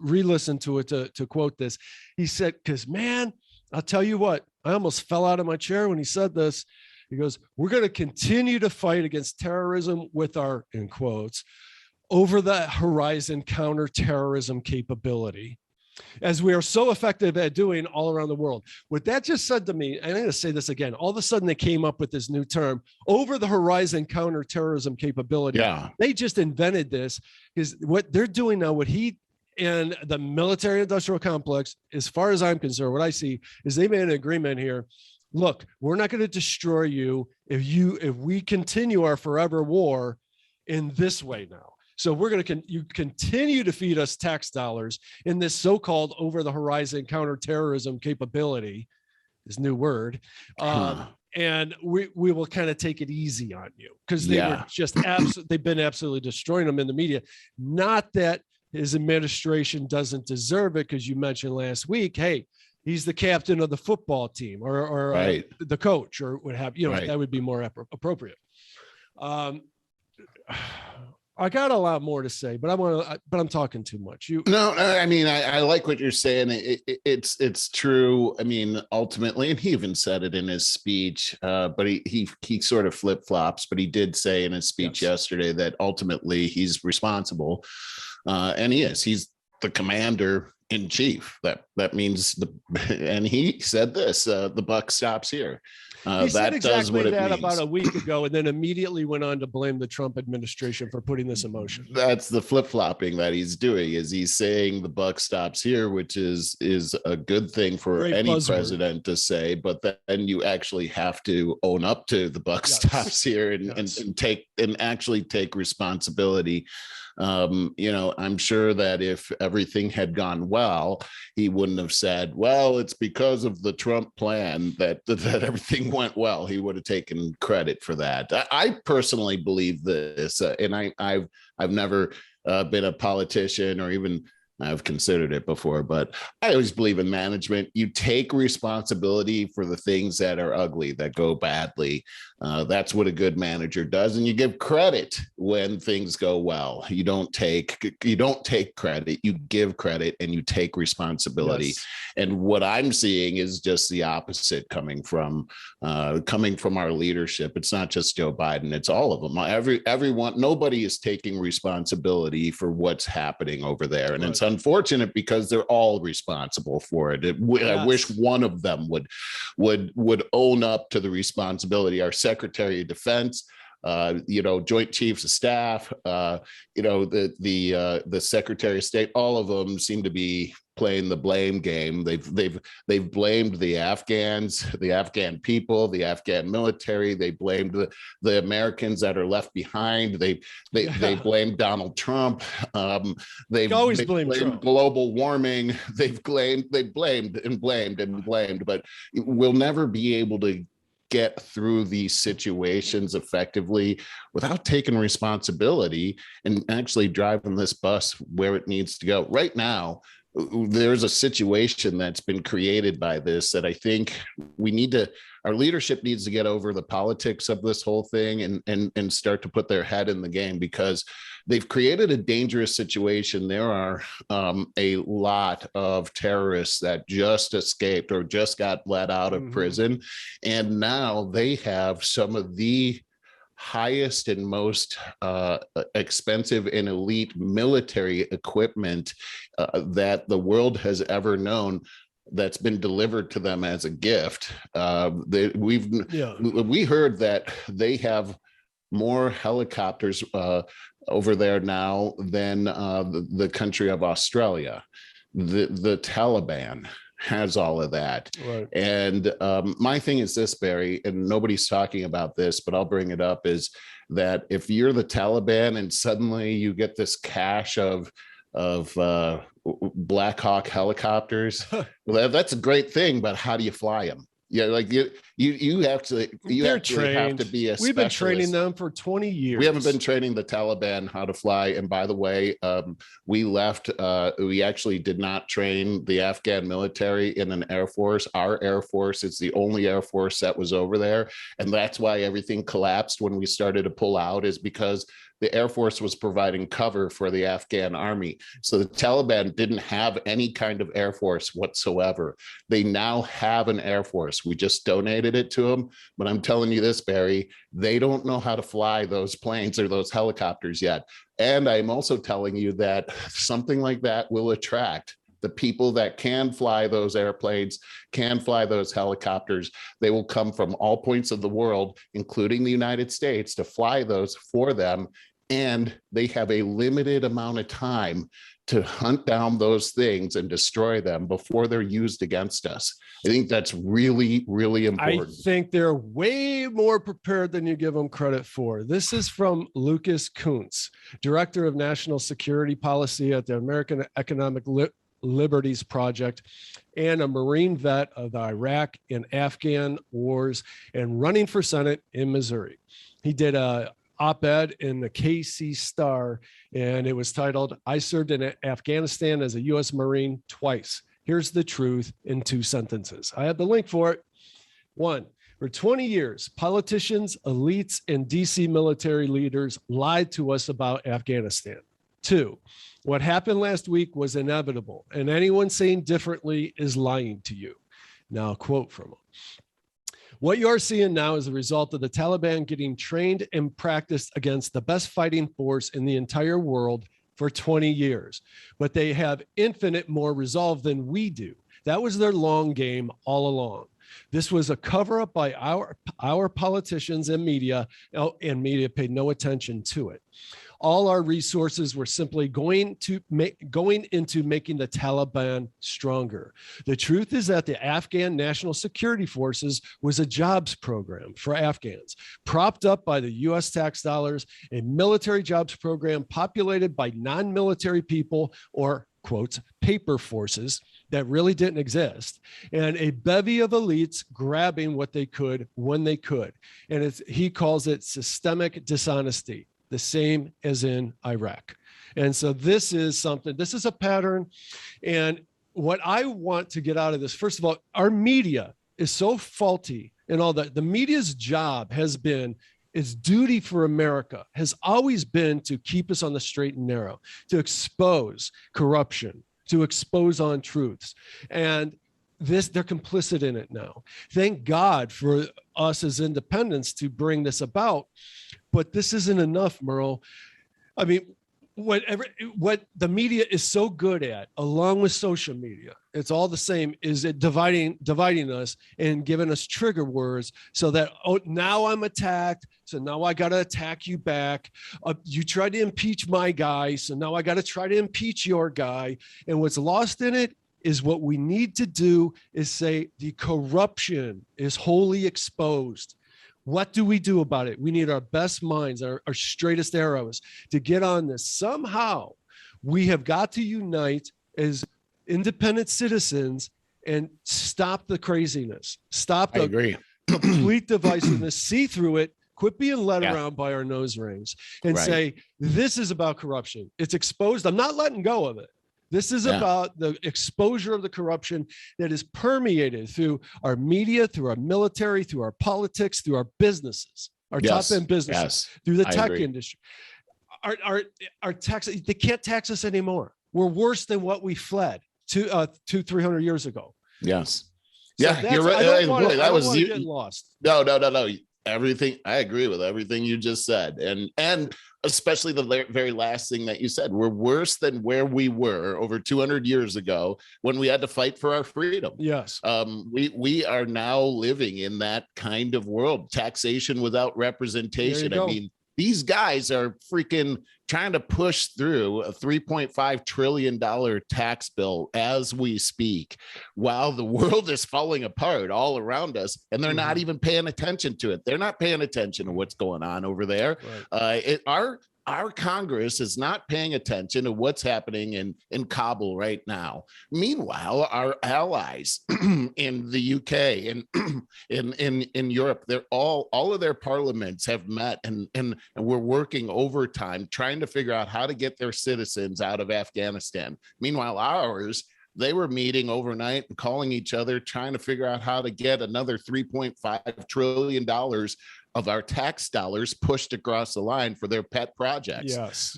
re-listened to it to quote this. He said, because man, I'll tell you what, I almost fell out of my chair when he said this. He goes, we're going to continue to fight against terrorism with our, in quotes, over the horizon counterterrorism capability, as we are so effective at doing all around the world. What that just said to me, and I'm going to say this again, all of a sudden they came up with this new term, over the horizon counterterrorism capability. Yeah. They just invented this, because what they're doing now, what he and the military industrial complex, as far as I'm concerned, what I see is they made an agreement here. Look, we're not going to destroy you if we continue our forever war in this way now. So we're going to you continue to feed us tax dollars in this so-called over-the-horizon counterterrorism capability, this new word, and we will kind of take it easy on you, because they were just they've been absolutely destroying them in the media. Not that his administration doesn't deserve it, because you mentioned last week, hey, he's the captain of the football team, or right. The coach, or what have you. Right. That would be more appropriate. I got a lot more to say, but I'm talking too much. No, I mean, I like what you're saying. It's true. I mean, ultimately, and he even said it in his speech, but he sort of flip flops. But he did say in his speech yesterday that ultimately he's responsible, and he's the commander in chief. That means and he said this: the buck stops here. He said exactly that about a week ago, and then immediately went on to blame the Trump administration for putting this in motion. That's the flip-flopping that he's doing, is he's saying the buck stops here, which is a good thing for any president to say, but then you actually have to own up to the buck stops here and actually take responsibility. I'm sure that if everything had gone well, he wouldn't have said, well, it's because of the Trump plan that everything went well. He would have taken credit for that. I personally believe this, and I've never been a politician, or even I've considered it before, but I always believe in management. You take responsibility for the things that are ugly, that go badly. That's what a good manager does. And you give credit when things go well. You don't take credit, you give credit, and you take responsibility. Yes. And what I'm seeing is just the opposite coming from our leadership. It's not just Joe Biden, it's all of them. Everyone, nobody is taking responsibility for what's happening over there. And it's unfortunate, because they're all responsible for it. I wish one of them would own up to the responsibility. Our Secretary of Defense, Joint Chiefs of Staff, the Secretary of State, all of them seem to be playing the blame game. They've blamed the Afghans, the Afghan people, the Afghan military. They blamed the Americans that are left behind. They blamed Donald Trump. They've blamed Trump. Global warming. They've blamed, but we'll never be able to get through these situations effectively without taking responsibility and actually driving this bus where it needs to go. Right now, there's a situation that's been created by this that I think our leadership needs to get over the politics of this whole thing and start to put their head in the game, because they've created a dangerous situation. There are a lot of terrorists that just escaped or just got let out of prison. And now they have some of the highest and most expensive and elite military equipment that the world has ever known, that's been delivered to them as a gift. We heard that they have more helicopters over there now than the country of Australia. The Taliban has all of that. Right. And my thing is this, Barry, and nobody's talking about this, but I'll bring it up, is that if you're the Taliban and suddenly you get this cache of Black Hawk helicopters, well, that's a great thing, but how do you fly them? Yeah, like you have to be a specialist. We've been training them for 20 years. We haven't been training the Taliban how to fly. And by the way, we actually did not train the Afghan military in an Air Force. Our Air Force is the only Air Force that was over there. And that's why everything collapsed when we started to pull out, is because the Air Force was providing cover for the Afghan army. So the Taliban didn't have any kind of Air Force whatsoever. They now have an Air Force. We just donated handed it to them. But I'm telling you this, Barry, they don't know how to fly those planes or those helicopters yet. And I'm also telling you that something like that will attract the people that can fly those airplanes, can fly those helicopters. They will come from all points of the world, including the United States, to fly those for them. And they have a limited amount of time to hunt down those things and destroy them before they're used against us. I think that's really, really important. I think they're way more prepared than you give them credit for. This is from Lucas Kuntz, Director of National Security Policy at the American Economic Liberties Project, and a Marine vet of the Iraq and Afghan wars, and running for Senate in Missouri. He did a op-ed in the KC Star, and it was titled, "I served in Afghanistan as a U.S. Marine twice. Here's the truth in 2 sentences." I have the link for it. 1, for 20 years, politicians, elites, and DC military leaders lied to us about Afghanistan. 2, what happened last week was inevitable, and anyone saying differently is lying to you. Now, a quote from him. What you're seeing now is the result of the Taliban getting trained and practiced against the best fighting force in the entire world for 20 years. But they have infinite more resolve than we do. That was their long game all along. This was a cover up by our politicians and media paid no attention to it. All our resources were simply going into making the Taliban stronger. The truth is that the Afghan National Security Forces was a jobs program for Afghans, propped up by the U.S. tax dollars, a military jobs program populated by non-military people, or quotes, paper forces that really didn't exist, and a bevy of elites grabbing what they could when they could. And he calls it systemic dishonesty, the same as in Iraq. And so this is a pattern. And what I want to get out of this, first of all, our media is so faulty and all that. The media's job has been, its duty for America has always been to keep us on the straight and narrow, to expose corruption, to expose untruths. And they're complicit in it now. Thank God for us as independents to bring this about. But this isn't enough, Merle. I mean, what the media is so good at, along with social media, it's all the same, is it dividing us and giving us trigger words so that, oh, now I'm attacked, so now I got to attack you back. You tried to impeach my guy, so now I got to try to impeach your guy. And what's lost in it is what we need to do is say the corruption is wholly exposed. What do we do about it? We need our best minds, our straightest arrows to get on this. Somehow we have got to unite as independent citizens and stop the craziness, stop the complete divisiveness, see through it, quit being led around by our nose rings, and say, this is about corruption. It's exposed. I'm not letting go of it. This is about the exposure of the corruption that is permeated through our media, through our military, through our politics, through our busises, our top-end businesses, through the tech industry. Our tax, they can't tax us anymore. We're worse than what we fled 300 years ago. Yes. So yeah, you're right. That was getting lost. No. Everything, I agree with everything you just said. And especially the very last thing that you said, we're worse than where we were over 200 years ago when we had to fight for our freedom. Yes. We are now living in that kind of world, taxation without representation. I mean, these guys are freaking trying to push through a $3.5 trillion tax bill as we speak, while the world is falling apart all around us, and they're not even paying attention to it. They're not paying attention to what's going on over there. Right. Our Congress is not paying attention to what's happening in Kabul right now. Meanwhile, our allies in the UK and in Europe, they're all of their parliaments have met and we're working overtime trying to figure out how to get their citizens out of Afghanistan. Meanwhile, ours, they were meeting overnight and calling each other, trying to figure out how to get another $3.5 trillion of our tax dollars pushed across the line for their pet projects. Yes.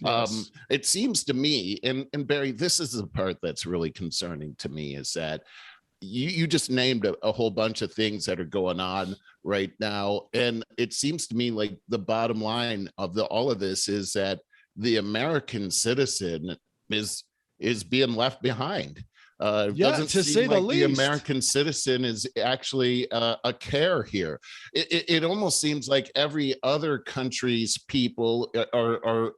It seems to me, and Barry, this is the part that's really concerning to me, is that you just named a whole bunch of things that are going on right now. And it seems to me like the bottom line of all of this is that the American citizen is being left behind. Doesn't to seem say the like least. the American citizen is actually a care here. It almost seems like every other country's people are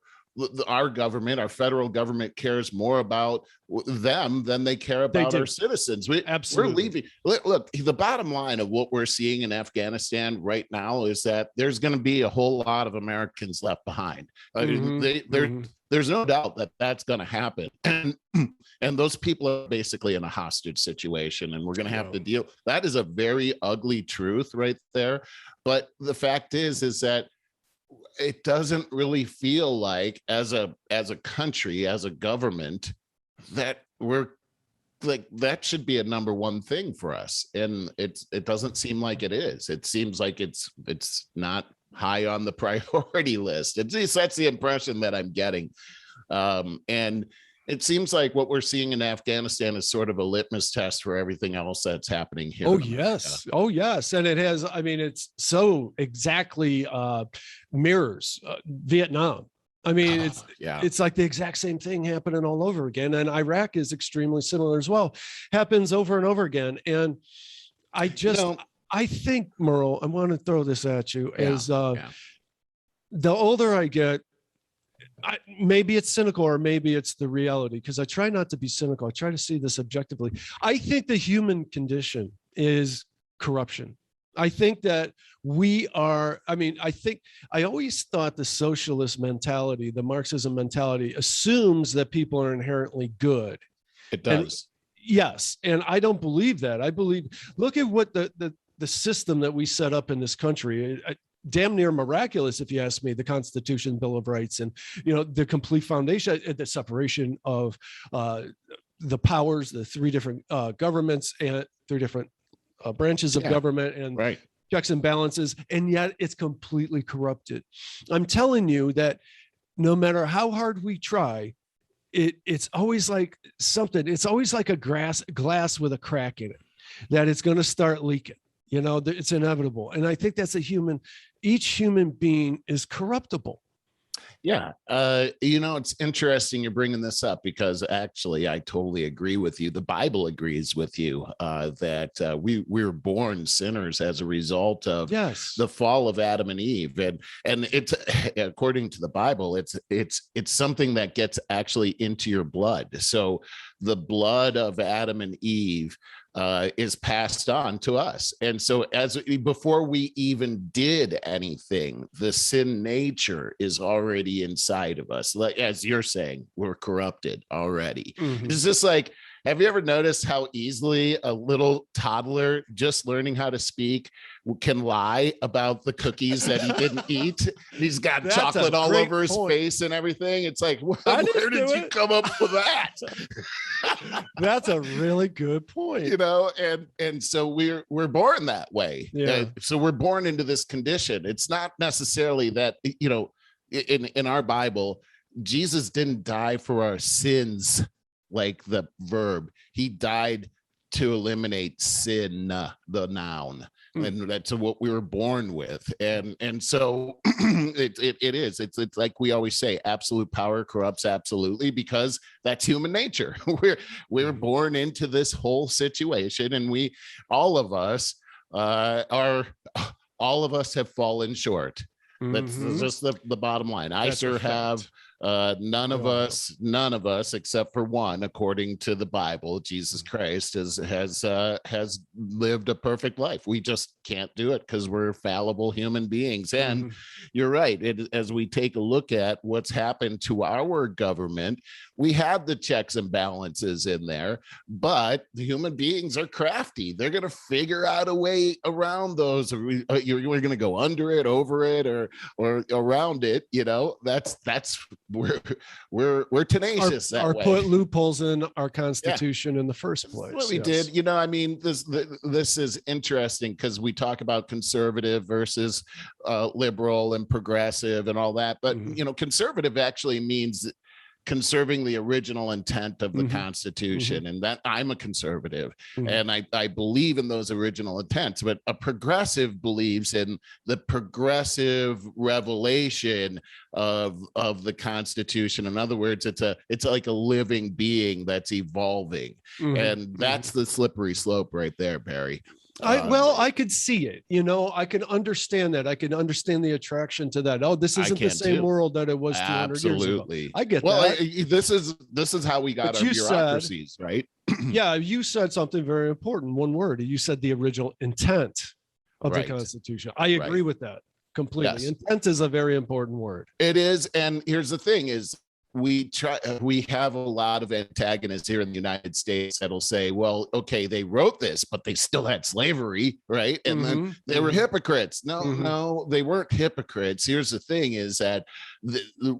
our government, our federal government cares more about them than they care about our citizens. We're leaving. Look, the bottom line of what we're seeing in Afghanistan right now is that there's going to be a whole lot of Americans left behind. There's no doubt that that's going to happen. And those people are basically in a hostage situation, and we're going to have to deal. That is a very ugly truth right there. But the fact is that it doesn't really feel like as a country, as a government, that we're like, that should be a number one thing for us. And it doesn't seem like it is. It seems like it's not high on the priority list. At least that's the impression that I'm getting. And it seems like what we're seeing in Afghanistan is sort of a litmus test for everything else that's happening here. Oh, yes. Oh, yes. And it has, I mean, it's so exactly mirrors Vietnam. I mean, it's like the exact same thing happening all over again. And Iraq is extremely similar as well. Happens over and over again. And I just, I think, Merle, I want to throw this at you, is the older I get, maybe it's cynical or maybe it's the reality, because I try not to be cynical. I try to see this objectively. I think the human condition is corruption. I think that we are, I always thought the socialist mentality, the Marxism mentality assumes that people are inherently good. It does. Yes. And I don't believe that. I believe, look at what the system that we set up in this country. Damn near miraculous, if you ask me, the Constitution, Bill of Rights, and the complete foundation, the separation of the powers, the three different governments and three different branches of government, and checks and balances, and yet it's completely corrupted. I'm telling you that no matter how hard we try, it's always like something. It's always like a glass with a crack in it, that it's going to start leaking. It's inevitable. And I think that's each human being is corruptible. Yeah. It's interesting you're bringing this up, because actually I totally agree with you. The Bible agrees with you that we were born sinners as a result of the fall of Adam and Eve. And it's, according to the Bible, it's something that gets actually into your blood. So the blood of Adam and Eve is passed on to us. And so before we even did anything, the sin nature is already inside of us. Like, as you're saying, we're corrupted already. It's just like, have you ever noticed how easily a little toddler just learning how to speak can lie about the cookies that he didn't eat? He's got chocolate all over his face and everything. It's like, where did you come up with that? That's a really good point. And so we're born that way. So we're born into this condition. It's not necessarily that, in our Bible, Jesus didn't die for our sins, like the verb. He died to eliminate sin, the noun. And that's what we were born with. And so it's like we always say, absolute power corrupts absolutely, because that's human nature. We're born into this whole situation, and all of us have fallen short. That's just the bottom line. I sure have. None of us, except for one, according to the Bible, Jesus Christ has lived a perfect life. We just can't do it because we're fallible human beings. And you're right. As we take a look at what's happened to our government, we have the checks and balances in there, but the human beings are crafty. They're going to figure out a way around those. You're going to go under it, over it, or around it. That's we're tenacious. Put loopholes in our Constitution in the first place. What we did. This is interesting, because we talk about conservative versus liberal and progressive and all that, but conservative actually means conserving the original intent of the Constitution, and that I'm a conservative, and I believe in those original intents. But a progressive believes in the progressive revelation of the Constitution. In other words, it's like a living being that's evolving, and that's the slippery slope right there, Barry. I could see it, I can understand that. I can understand the attraction to that. Oh, this isn't the same world that it was 200 years ago. I get that. This is how we got our bureaucracies, right? Yeah, you said something very important. One word. You said the original intent of the Constitution. I agree with that completely. Yes. Intent is a very important word. It is. And here's the thing is, we have a lot of antagonists here in the United States that'll say, well, okay, they wrote this, but they still had slavery, right? And then they were hypocrites. No, they weren't hypocrites. Here's the thing is that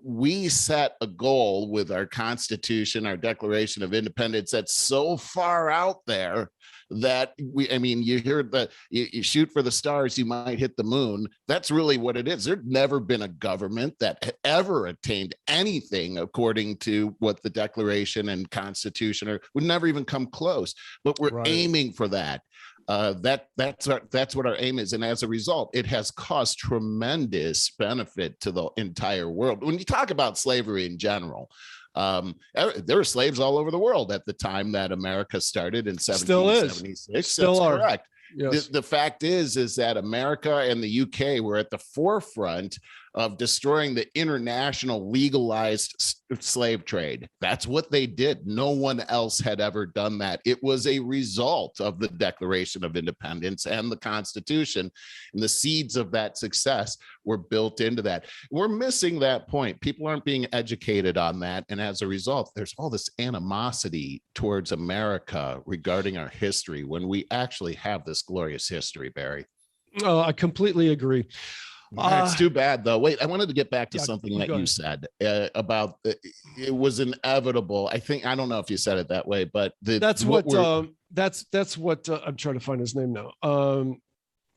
we set a goal with our Constitution, our Declaration of Independence, that's so far out there that you hear that you shoot for the stars, you might hit the moon. That's really what it is. There's never been a government that ever attained anything according to what the Declaration and Constitution would never even come close. But we're aiming for that. That's what our aim is, and as a result, it has caused tremendous benefit to the entire world. When you talk about slavery in general, there were slaves all over the world at the time that America started in 1776. Still are. Correct. Yes. The fact is that America and the UK were at the forefront of destroying the international legalized slave trade. That's what they did. No one else had ever done that. It was a result of the Declaration of Independence and the Constitution, and the seeds of that success were built into that. We're missing that point. People aren't being educated on that, and as a result, there's all this animosity towards America regarding our history when we actually have this glorious history, Barry. Oh, I completely agree. It's too bad, though. Wait, I wanted to get back to something that you said about it was inevitable. I don't know if you said it that way, but that's what I'm trying to find his name now.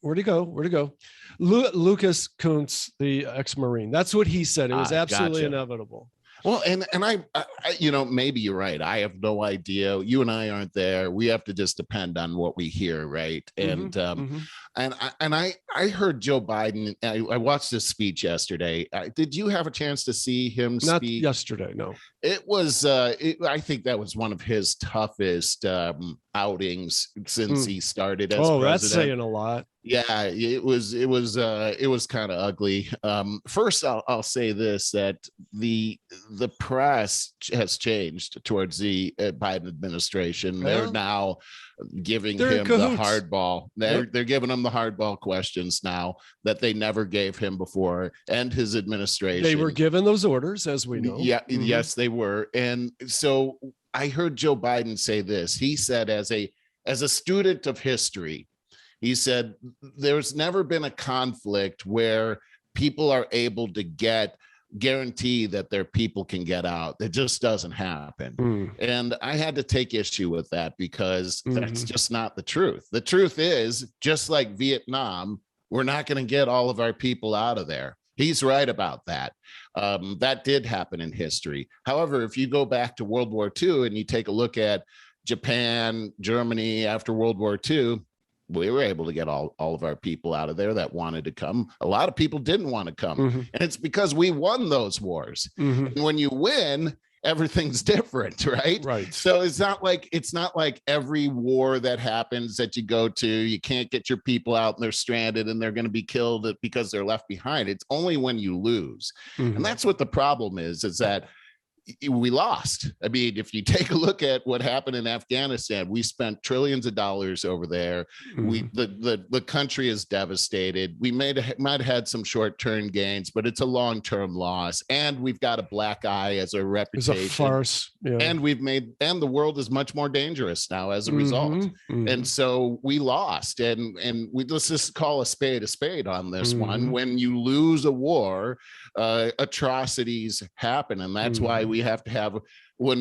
Where'd he go? Lucas Kuntz, the ex-Marine. That's what he said. It was absolutely inevitable. Well, and I maybe you're right. I have no idea. You and I aren't there. We have to just depend on what we hear, right? And I heard Joe Biden. I watched his speech yesterday. Did you have a chance to see him speak? Not yesterday, no. It was. I think that was one of his toughest outings since he started as president. That's saying a lot. Yeah, it was kind of ugly. First, I'll say this, that the press has changed towards the Biden administration. They're now giving him the hardball. They're giving him the hardball questions now that they never gave him before, and his administration. They were given those orders, as we know. Yeah, yes, they were. And so I heard Joe Biden say this. He said, as a student of history, he said, there's never been a conflict where people are able to guarantee that their people can get out. It just doesn't happen. And I had to take issue with that because that's just not the truth. The truth is, just like Vietnam, we're not going to get all of our people out of there. He's right about that. That did happen in history. However, if you go back to World War II and you take a look at Japan, Germany after World War II, we were able to get all of our people out of there that wanted to come. A lot of people didn't want to come. And it's because we won those wars. And when you win, everything's different, right? Right. So it's not like every war that happens that you go to, you can't get your people out and they're stranded and they're going to be killed because they're left behind. It's only when you lose. And that's what the problem is that we lost. I mean, if you take a look at what happened in Afghanistan, we spent trillions of dollars over there. The country is devastated. We might have had some short-term gains, but it's a long-term loss. And we've got a black eye as a reputation. It's a farce. Yeah. And the world is much more dangerous now as a result. And so we lost. And let's just call a spade on this one. When you lose a war, atrocities happen. And that's why we have to have we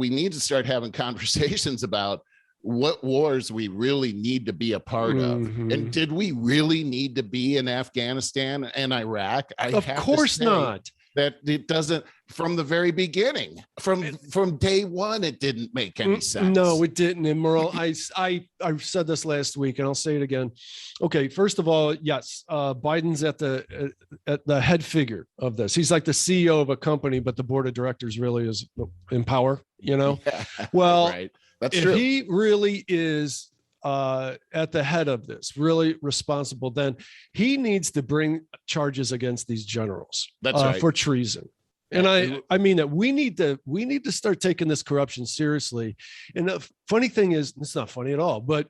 need to start having conversations about what wars we really need to be a part of. And did we really need to be in Afghanistan and Iraq? Of course not. that it doesn't, from the very beginning, from day one, it didn't make any sense. No, it didn't. And Merle, I said this last week, and I'll say it again. Okay, first of all, yes, Biden's at the head figure of this. He's like the CEO of a company, but the board of directors really is in power. Yeah. Well, right. That's if true. he really is at the head of this, really responsible, then he needs to bring charges against these generals. That's right. For treason. And I mean that we need to start taking this corruption seriously. And the funny thing is, it's not funny at all, but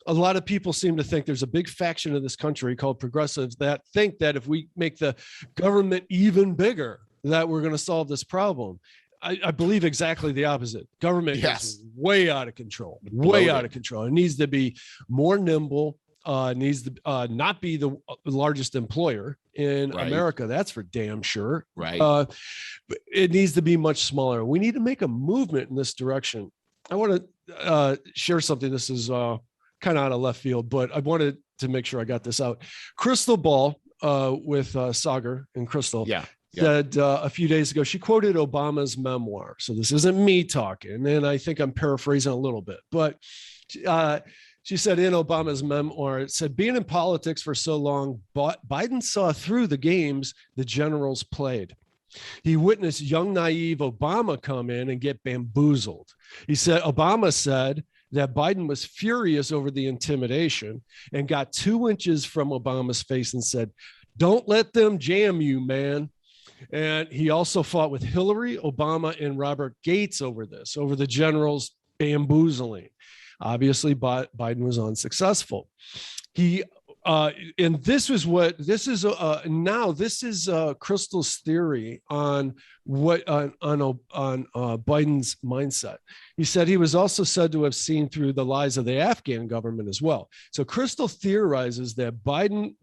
a lot of people seem to think there's a big faction of this country called progressives that think that if we make the government even bigger, that we're going to solve this problem. I believe exactly the opposite. Government is way out of control, out of control. It needs to be more nimble, needs to not be the largest employer in America. That's for damn sure. Right. But it needs to be much smaller. We need to make a movement in this direction. I want to share something. This is kind of out of left field, but I wanted to make sure I got this out. Crystal Ball with Sagar and Crystal. Said a few days ago, she quoted Obama's memoir. So this isn't me talking, and I think I'm paraphrasing a little bit, but she said in Obama's memoir, it said, being in politics for so long, Biden saw through the games the generals played. He witnessed young, naive Obama come in and get bamboozled. Obama said that Biden was furious over the intimidation and got 2 inches from Obama's face and said, "Don't let them jam you, man." And he also fought with Hillary, Obama, and Robert Gates over the generals bamboozling. Obviously, Biden was unsuccessul. And this is Crystal's theory on Biden's mindset. He said he was also said to have seen through the lies of the Afghan government as well. So Crystal theorizes that Biden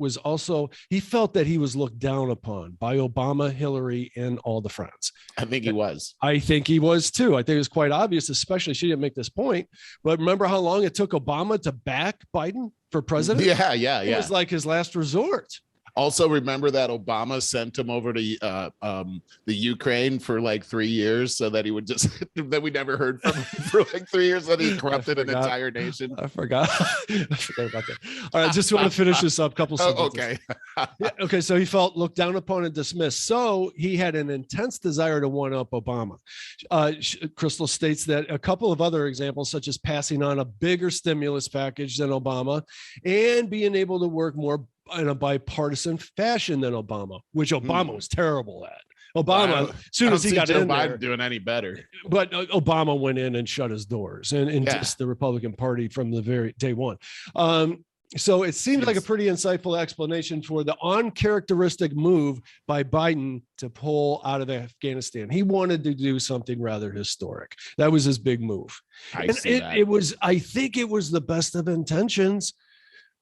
he felt that he was looked down upon by Obama, Hillary, and all the friends. I think he was. I think he was too. I think it was quite obvious, especially she didn't make this point, but remember how long it took Obama to back Biden for president? Yeah. It was like his last resort. Also, remember that Obama sent him over to the Ukraine for like 3 years so that he would just that we never heard from him for like 3 years, that he corrupted an entire nation. I forgot about that. All right, just want to finish this up. Couple sentences. Okay. Okay. So he felt looked down upon and dismissed. So he had an intense desire to one up Obama. Crystal states that a couple of other examples, such as passing on a bigger stimulus package than Obama and being able to work more in a bipartisan fashion than Obama, which Obama was terrible at. Obama, as soon as he got in there, doing any better. But Obama went in and shut his doors and dissed the Republican Party from the very day one. So it seemed like a pretty insightful explanation for the uncharacteristic move by Biden to pull out of Afghanistan. He wanted to do something rather historic. That was his big move. I think it was the best of intentions.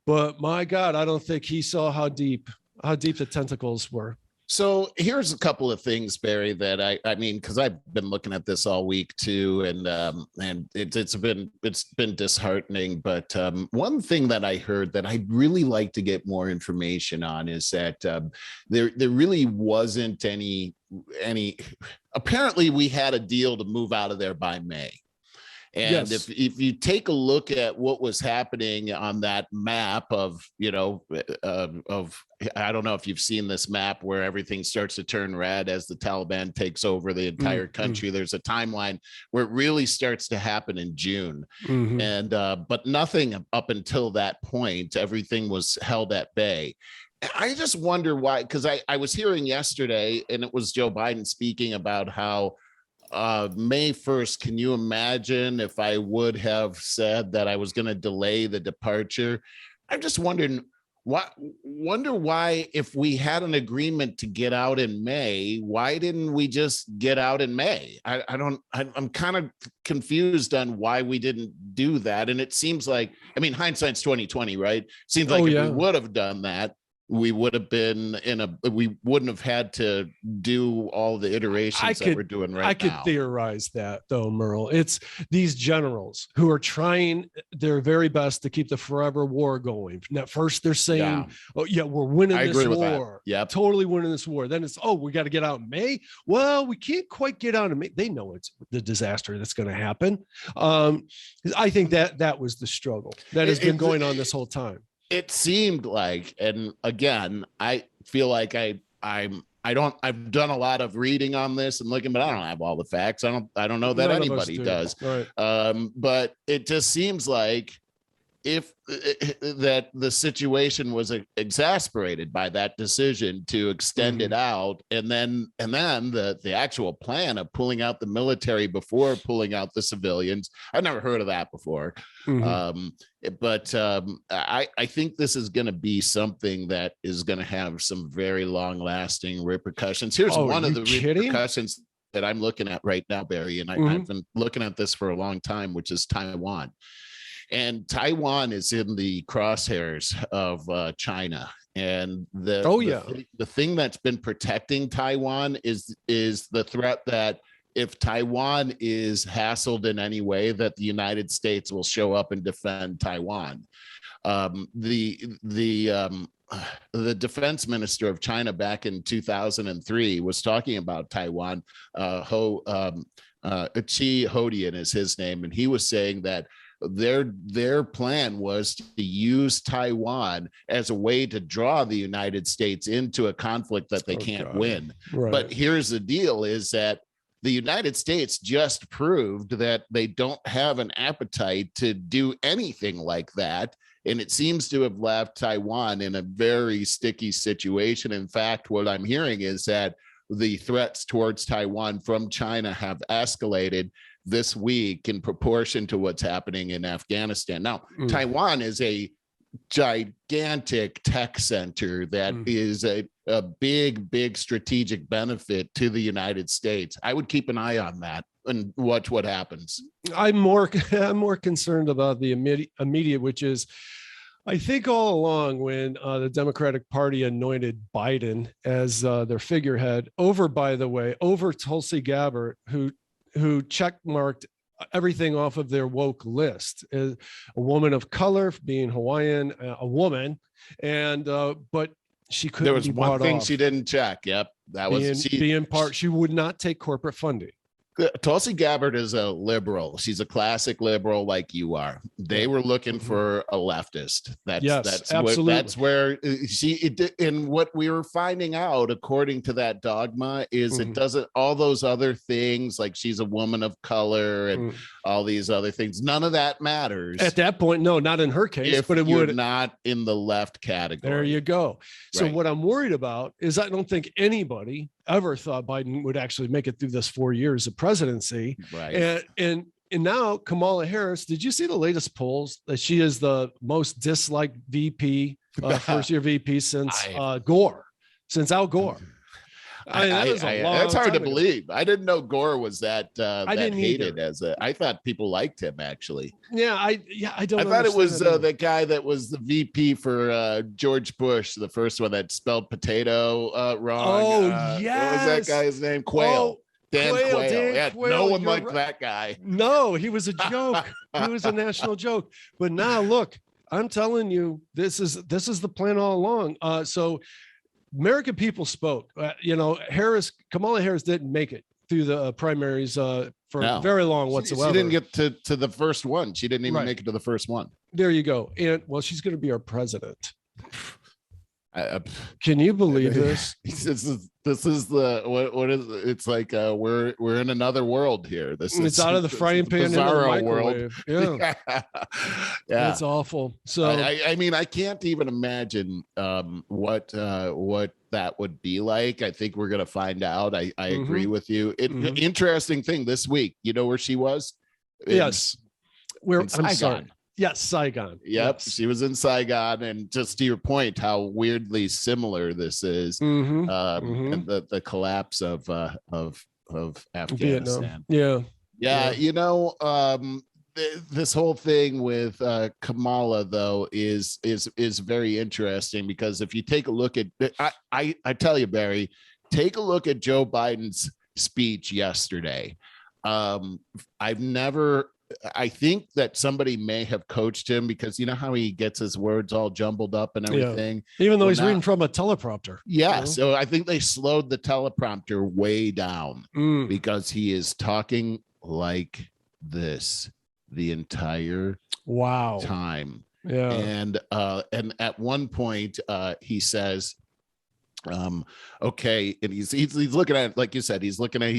But my God, I don't think he saw how deep the tentacles were. So here's a couple of things, Barry, that I mean, because I've been looking at this all week too, and it's been disheartening. But one thing that I heard that I'd really like to get more information on is that there really wasn't any. Apparently, we had a deal to move out of there by May. And if you take a look at what was happening on that map of I don't know if you've seen this map where everything starts to turn red as the Taliban takes over the entire country. There's a timeline where it really starts to happen in June. And but nothing up until that point, everything was held at bay. I just wonder why, because I was hearing yesterday, and it was Joe Biden speaking about how May 1st, can you imagine if I would have said that I was going to delay the departure? I'm just wondering why, if we had an agreement to get out in May, why didn't we just get out in May? I'm kind of confused on why we didn't do that. And it seems like, I mean, hindsight's 2020, right? Seems like if we would have done that, we would have been we wouldn't have had to do all the iterations that we're doing right now. I could theorize that though, Merle. It's these generals who are trying their very best to keep the forever war going. Now, first they're saying, oh yeah, we're winning this war. Yeah, totally winning this war. Then it's, oh, we got to get out in May. Well, we can't quite get out in May. They know it's the disaster that's going to happen. I think that was the struggle that has been going on this whole time. It seemed like, and again, I feel like I've done a lot of reading on this and looking, but I don't have all the facts. I don't know that anybody does. Right. But it just seems like that the situation was exasperated by that decision to extend it out, and then the actual plan of pulling out the military before pulling out the civilians. I've never heard of that before. But I think this is going to be something that is going to have some very long lasting repercussions. Here's one of the repercussions that I'm looking at right now, Barry, and I've been looking at this for a long time, which is Taiwan. And Taiwan is in the crosshairs of China. And the thing that's been protecting Taiwan is the threat that if Taiwan is hassled in any way, that the United States will show up and defend Taiwan. The defense minister of China back in 2003 was talking about Taiwan. Chi Hodian is his name, and he was saying that their plan was to use Taiwan as a way to draw the United States into a conflict that they can't win. Right. But here's the deal, is that the United States just proved that they don't have an appetite to do anything like that. And it seems to have left Taiwan in a very sticky situation. In fact, what I'm hearing is that the threats towards Taiwan from China have escalated this week in proportion to what's happening in Afghanistan. Now, Taiwan is a gigantic tech center that is a big strategic benefit to the United States. I would keep an eye on that and watch what happens. I'm more concerned about the immediate, which is, I think all along when the Democratic Party anointed Biden as their figurehead over Tulsi Gabbard, who checkmarked everything off of their woke list, a woman of color, being Hawaiian, a woman, and but she couldn't. There was one thing she didn't check. Yep, that was being part. She would not take corporate funding. Tulsi Gabbard is a liberal. She's a classic liberal, like you are. They were looking for a leftist. That's where and what we were finding out, according to that dogma, is it doesn't, all those other things, like she's a woman of color and all these other things, none of that matters at that point. No, not in her case, but it would not in the left category. There you go. So what I'm worried about is I don't think anybody ever thought Biden would actually make it through this 4 years of presidency. Right. And now Kamala Harris, did you see the latest polls that she is the most disliked VP, first year VP since Gore, since Al Gore? That's hard to believe. I didn't know Gore was that hated either. I thought people liked him, actually. Yeah, I thought it was the guy that was the VP for George Bush, the first one that spelled potato wrong. Oh, yes. What was that guy's name? Quayle. Dan Quayle. Quayle. No one liked that guy. No, he was a joke. He was a national joke. But now look, I'm telling you, this is the plan all along. So American people spoke. Kamala Harris didn't make it through the primaries for very long whatsoever. She didn't get to the first one. She didn't even make it to the first one. There you go. And she's going to be our president. Can you believe this? This is the what is it? It's like we're in another world here. It's out of the frying pan into the microwave. Yeah. Yeah, it's awful. So I mean, I can't even imagine what that would be like. I think we're gonna find out. I agree with you. Interesting thing this week. You know where she was? Yes. I'm sorry. Yes, Saigon. Yep, yes. She was in Saigon, and just to your point, how weirdly similar this is, and the collapse of Afghanistan. Vietnam. Yeah. You know, this whole thing with Kamala, though, is very interesting, because if you take a look at, I tell you, Barry, take a look at Joe Biden's speech yesterday. I think that somebody may have coached him, because you know how he gets his words all jumbled up and everything. Yeah. Even though he's reading from a teleprompter. Yeah. You know? So I think they slowed the teleprompter way down because he is talking like this the entire time. Yeah. And at one point he says, okay, and he's looking at, like you said, he's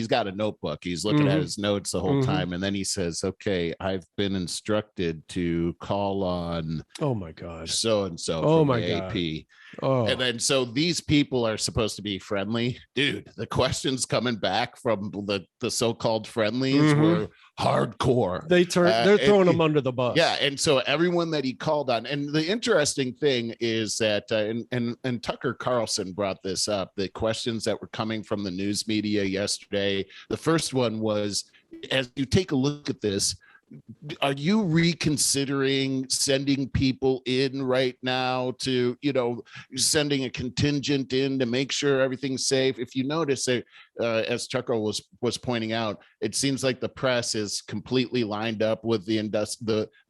got a notebook, he's looking at his notes the whole time, and then he says, okay, I've been instructed to call on, oh my god, so and so, from the AP. And then so these people are supposed to be friendly, dude. The questions coming back from the so-called friendlies were hardcore. They're throwing them under the bus. Yeah. And so everyone that he called on, and the interesting thing is that and Tucker Carlson brought this up, the questions that were coming from the news media yesterday. The first one was, as you take a look at this, are you reconsidering sending people in right now to, sending a contingent in to make sure everything's safe? If you notice, as Tucker was pointing out, it seems like the press is completely lined up with the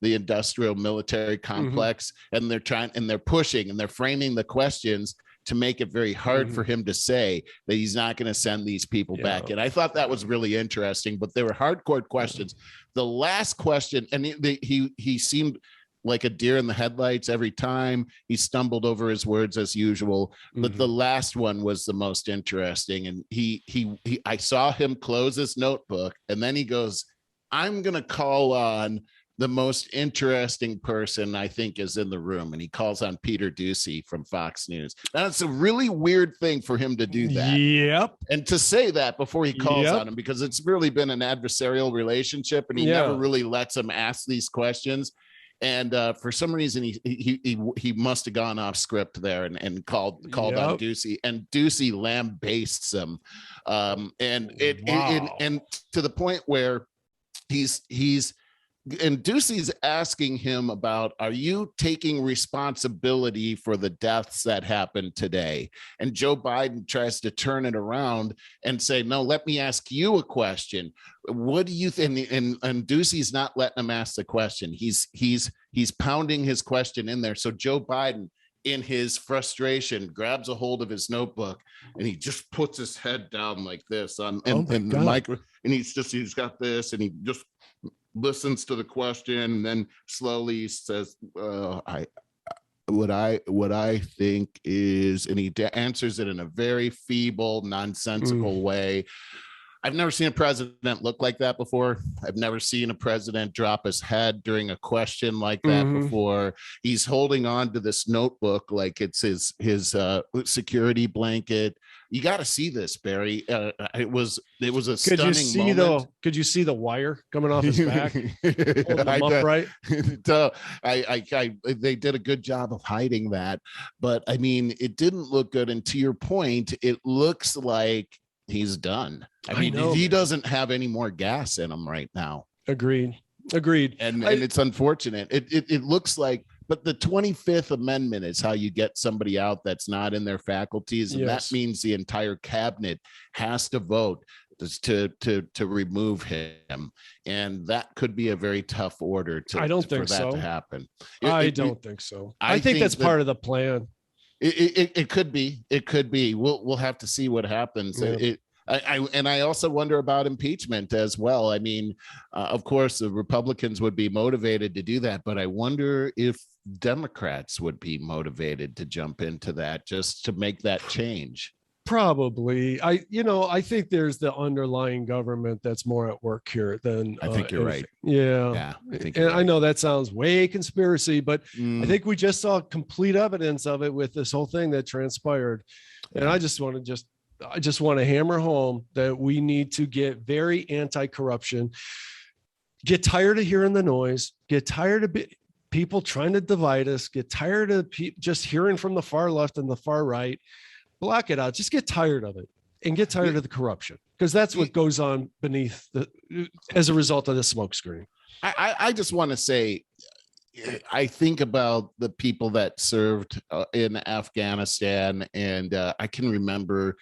industrial military complex, and they're pushing and they're framing the questions to make it very hard for him to say that he's not going to send these people back. And I thought that was really interesting, but they were hardcore questions. The last question, and he seemed like a deer in the headlights every time. He stumbled over his words as usual, but the last one was the most interesting. And I saw him close his notebook, and then he goes, I'm going to call on the most interesting person I think is in the room. And he calls on Peter Doocy from Fox News. Now, it's a really weird thing for him to do that. Yep. And to say that before he calls on him, because it's really been an adversarial relationship, and he never really lets him ask these questions. And for some reason, he must have gone off script there and called on Doocy, and Doocy lambastes him. And to the point where and Doocy's asking him about, are you taking responsibility for the deaths that happened today? And Joe Biden tries to turn it around and say, no, let me ask you a question. What do you think? And Doocy's not letting him ask the question. He's pounding his question in there. So Joe Biden, in his frustration, grabs a hold of his notebook, and he just puts his head down like this on the micro, and he's got this, and he just listens to the question, and then slowly says, what I think is, and he answers it in a very feeble, nonsensical way. I've never seen a president look like that before. I've never seen a president drop his head during a question like that before. He's holding on to this notebook like it's his security blanket. You got to see this, Barry. It was a stunning moment. Could you see the wire coming off his back? Upright. They did a good job of hiding that, but I mean, it didn't look good. And to your point, it looks like he's done. I mean, he doesn't have any more gas in him right now. Agreed. And it's unfortunate. It looks like, but the 25th Amendment is how you get somebody out that's not in their faculties. And that means the entire cabinet has to vote to remove him. And that could be a very tough order to happen. I don't think so. I think that's part of the plan. It could be. We'll have to see what happens. Yeah. I also wonder about impeachment as well. I mean, of course, the Republicans would be motivated to do that, but I wonder if Democrats would be motivated to jump into that just to make that change. Probably. I think there's the underlying government that's more at work here than I think you're right. Yeah. I know that sounds way conspiracy, but I think we just saw complete evidence of it with this whole thing that transpired. And I just want to hammer home that we need to get very anti-corruption, get tired of hearing the noise, get tired of people trying to divide us, get tired of just hearing from the far left and the far right. Block it out. Just get tired of it and get tired of the corruption, because that's what goes on beneath as a result of the smokescreen. I just want to say, I think about the people that served in Afghanistan, and I can remember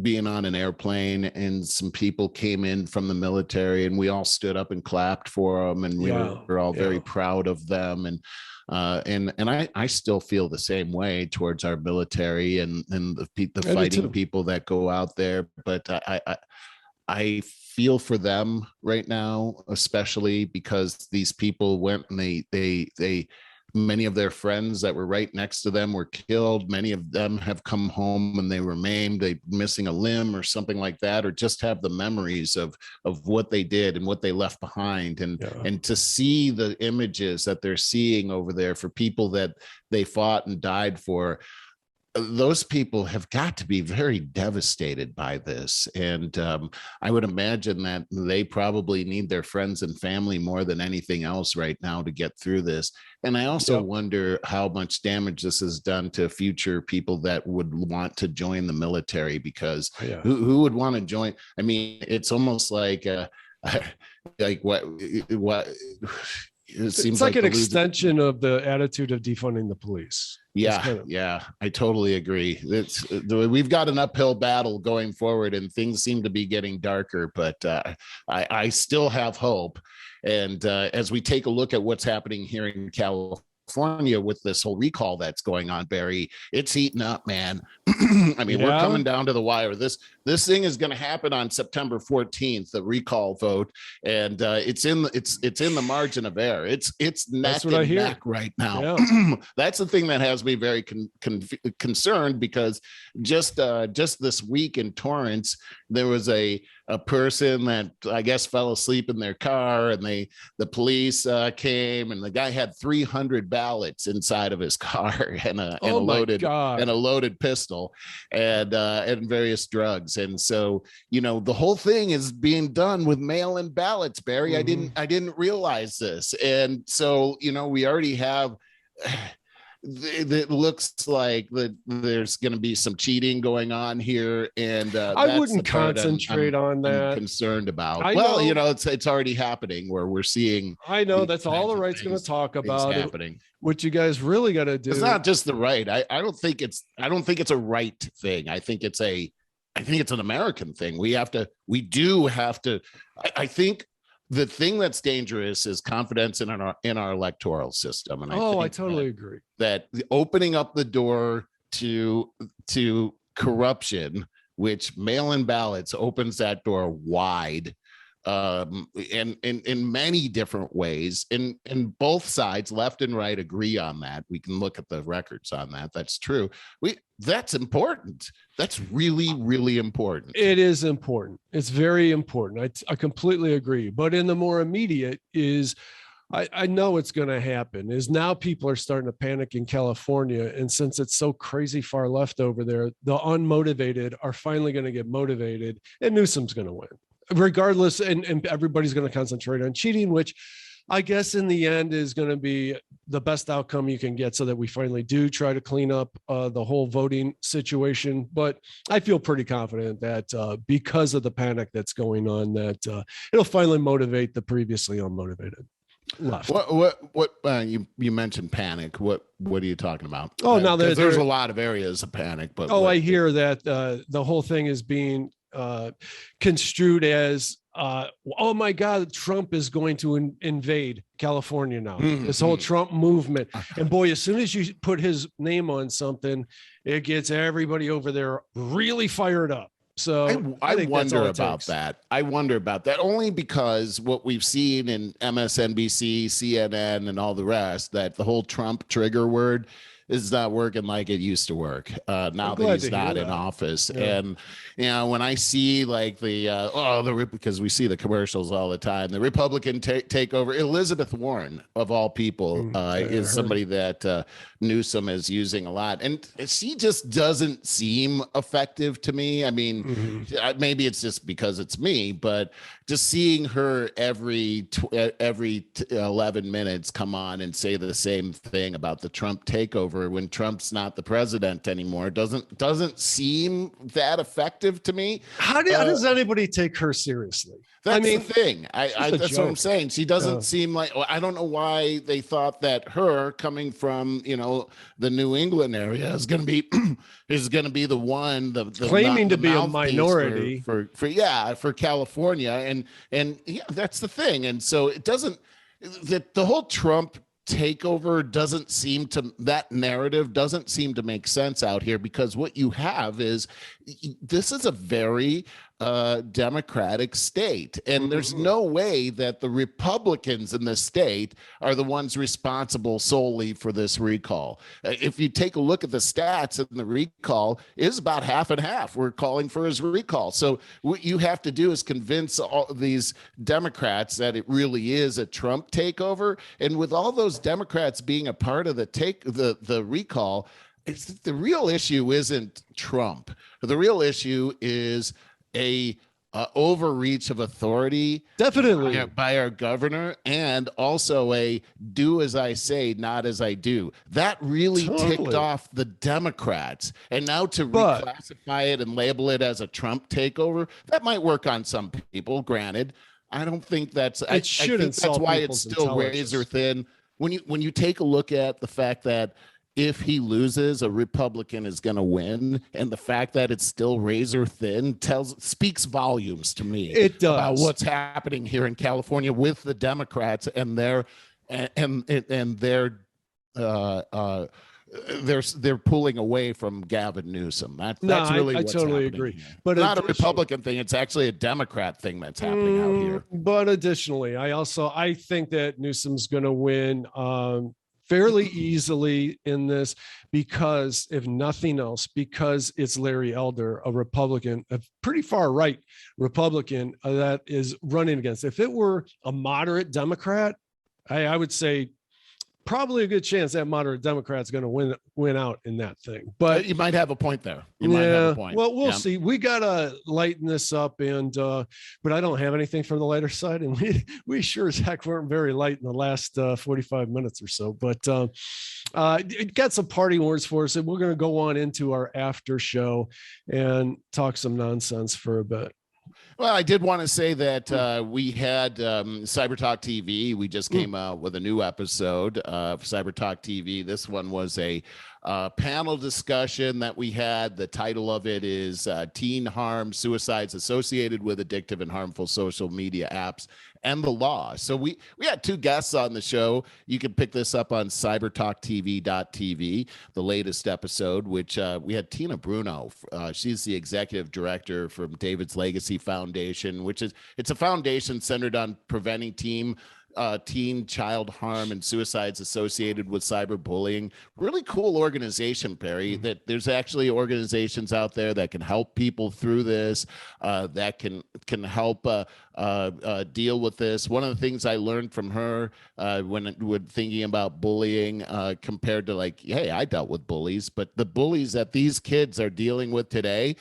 being on an airplane and some people came in from the military and we all stood up and clapped for them, and we were all very proud of them. And I still feel the same way towards our military and the fighting people that go out there. But I feel for them right now, especially because these people went and they many of their friends that were right next to them were killed. Many of them have come home and they were maimed, they missing a limb or something like that, or just have the memories of what they did and what they left behind. And to see the images that they're seeing over there for people that they fought and died for, those people have got to be very devastated by this. And I would imagine that they probably need their friends and family more than anything else right now to get through this. And I also wonder how much damage this has done to future people that would want to join the military, because who would want to join? I mean, it's almost like what it seems like an extension of the attitude of defunding the police. I totally agree. We've got an uphill battle going forward, and things seem to be getting darker, but I still have hope. And as we take a look at what's happening here in California with this whole recall that's going on, Barry, it's heating up, man. I mean, we're coming down to the wire. This thing is going to happen on September 14th, the recall vote, and it's in the margin of error. It's neck and neck right now. That's the thing that has me very concerned, because just this week in Torrance, there was a person that I guess fell asleep in their car, and the police came, and the guy had 300 ballots inside of his car and a loaded pistol and various drugs. And so, the whole thing is being done with mail-in ballots, Barry. I didn't realize this. And so, we already have, it looks like there's going to be some cheating going on here. And I wouldn't concentrate on that. I'm concerned about. It's already happening, where we're seeing. I know that's all the right's going to talk about happening. What you guys really got to do. It's not just the right. I don't think it's a right thing. I think it's an American thing. We do have to. I think the thing that's dangerous is confidence in our electoral system. And I totally agree that opening up the door to corruption, which mail-in ballots opens that door wide, and in many different ways, and both sides, left and right, agree on that. We can look at the records on that. That's true. That's important. That's really, really important. It is important. It's very important. I completely agree. But in the more immediate is, I know it's going to happen, is now people are starting to panic in California. And since it's so crazy far left over there, the unmotivated are finally going to get motivated, and Newsom's going to win regardless. And everybody's going to concentrate on cheating, which I guess in the end is going to be the best outcome you can get, so that we finally do try to clean up the whole voting situation. But I feel pretty confident that because of the panic that's going on, that it'll finally motivate the previously unmotivated left. What you mentioned panic. What are you talking about? Oh, now there's a lot of areas of panic, but I hear that the whole thing is being construed as oh my God, Trump is going to invade California now. This whole Trump movement. And boy, as soon as you put his name on something, it gets everybody over there really fired up. So I wonder about that. I wonder about that only because what we've seen in MSNBC, CNN, and all the rest, that the whole Trump trigger word is not working like it used to work now that he's not in office. And when I see like because we see the commercials all the time, the Republican takeover, Elizabeth Warren of all people is somebody that Newsom is using a lot, and she just doesn't seem effective to me. I mean, maybe it's just because it's me, but just seeing her every 11 minutes come on and say the same thing about the Trump takeover takeover when Trump's not the president anymore doesn't seem that effective to me. How does anybody take her seriously? That's the thing. That's what I'm saying. She doesn't seem like, I don't know why they thought that her coming from, the New England area is going to be the one, the claiming to be a minority for California. And yeah, that's the thing. And so it doesn't, the whole Trump takeover that narrative doesn't seem to make sense out here, because what you have is, this is a very Democratic state, and there's no way that the Republicans in the state are the ones responsible solely for this recall. If you take a look at the stats, in the recall is about half and half. We're calling for his recall. So what you have to do is convince all these Democrats that it really is a Trump takeover. And with all those Democrats being a part of the recall, the real issue isn't Trump. The real issue is a overreach of authority, definitely, by our governor, and also a do as I say, not as I do. That really ticked off the Democrats. And now to reclassify it and label it as a Trump takeover, that might work on some people. Granted, I don't think that's. I think that's why it's still razor thin. When you take a look at the fact that if he loses, a Republican is going to win, and the fact that it's still razor thin speaks volumes to me. It does, about what's happening here in California with the Democrats and they're pulling away from Gavin Newsom. That's really what's totally happening agree. Here. But it's not a Republican thing; it's actually a Democrat thing that's happening out here. But additionally, I think that Newsom's going to win fairly easily in this, because if nothing else, because it's Larry Elder, a Republican, a pretty far right Republican that is running against. If it were a moderate Democrat, I would say probably a good chance that moderate Democrat's going to win out in that thing. But you might have a point there. You might have a point. Well, we'll see. We got to lighten this up, and but I don't have anything from the lighter side, and we sure as heck weren't very light in the last 45 minutes or so. But it got some party words for us, and we're going to go on into our after show and talk some nonsense for a bit. Well, I did want to say that we had Cyber Talk TV. We just came out with a new episode of Cyber Talk TV. This one was a panel discussion that we had. The title of it is Teen Harm, Suicides Associated with Addictive and Harmful Social Media Apps and the Law. So we had two guests on the show. You can pick this up on cybertalktv.tv, the latest episode, which we had Tina Bruno. She's the executive director from David's Legacy Foundation, it's a foundation centered on preventing teen child harm and suicides associated with cyberbullying. Really cool organization, Perry, that there's actually organizations out there that can help people through this, that can help deal with this. One of the things I learned from her when thinking about bullying, compared to like, hey, I dealt with bullies, but the bullies that these kids are dealing with today,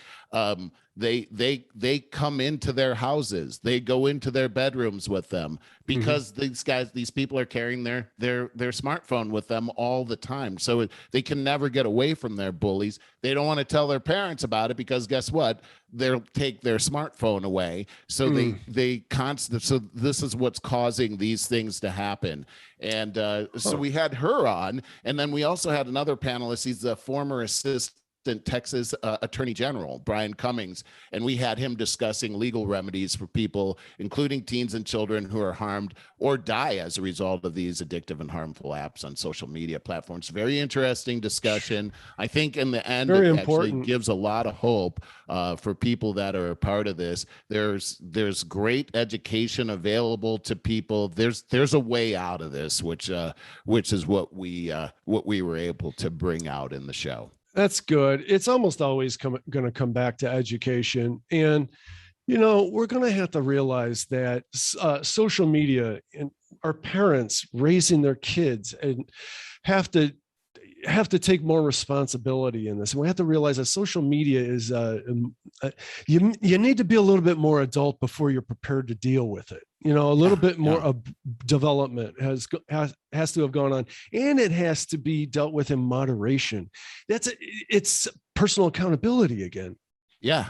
they come into their houses, they go into their bedrooms with them, because these people are carrying their smartphone with them all the time. So they can never get away from their bullies. They don't want to tell their parents about it, because guess what? They'll take their smartphone away. So so this is what's causing these things to happen. And so we had her on, and then we also had another panelist. He's a former assistant Texas Attorney General, Brian Cummings, and we had him discussing legal remedies for people, including teens and children who are harmed or die as a result of these addictive and harmful apps on social media platforms. Very interesting discussion. I think in the end, it actually gives a lot of hope for people that are a part of this. There's great education available to people. There's a way out of this, which is what we were able to bring out in the show. That's good. It's almost always going to come back to education. And, we're going to have to realize that social media and our parents raising their kids and have to have to take more responsibility in this. And we have to realize that social media is, you need to be a little bit more adult before you're prepared to deal with it. You know, a little bit more of development has to have gone on, and it has to be dealt with in moderation. It's personal accountability again. Yeah.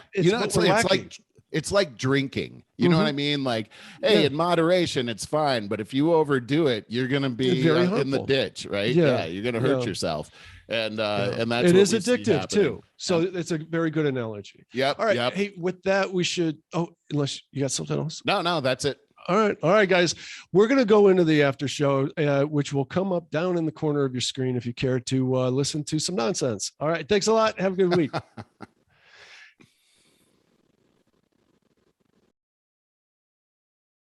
It's like drinking, you know what I mean? Like, hey, in moderation, it's fine. But if you overdo it, you're going to be in the ditch, right? Yeah. You're going to hurt yourself. And that's, it is addictive too. So it's a very good analogy. Yep. All right. Yep. Hey, with that, we should, unless you got something else. No, that's it. All right, guys, we're going to go into the after show, which will come up down in the corner of your screen if you care to listen to some nonsense. All right. Thanks a lot. Have a good week.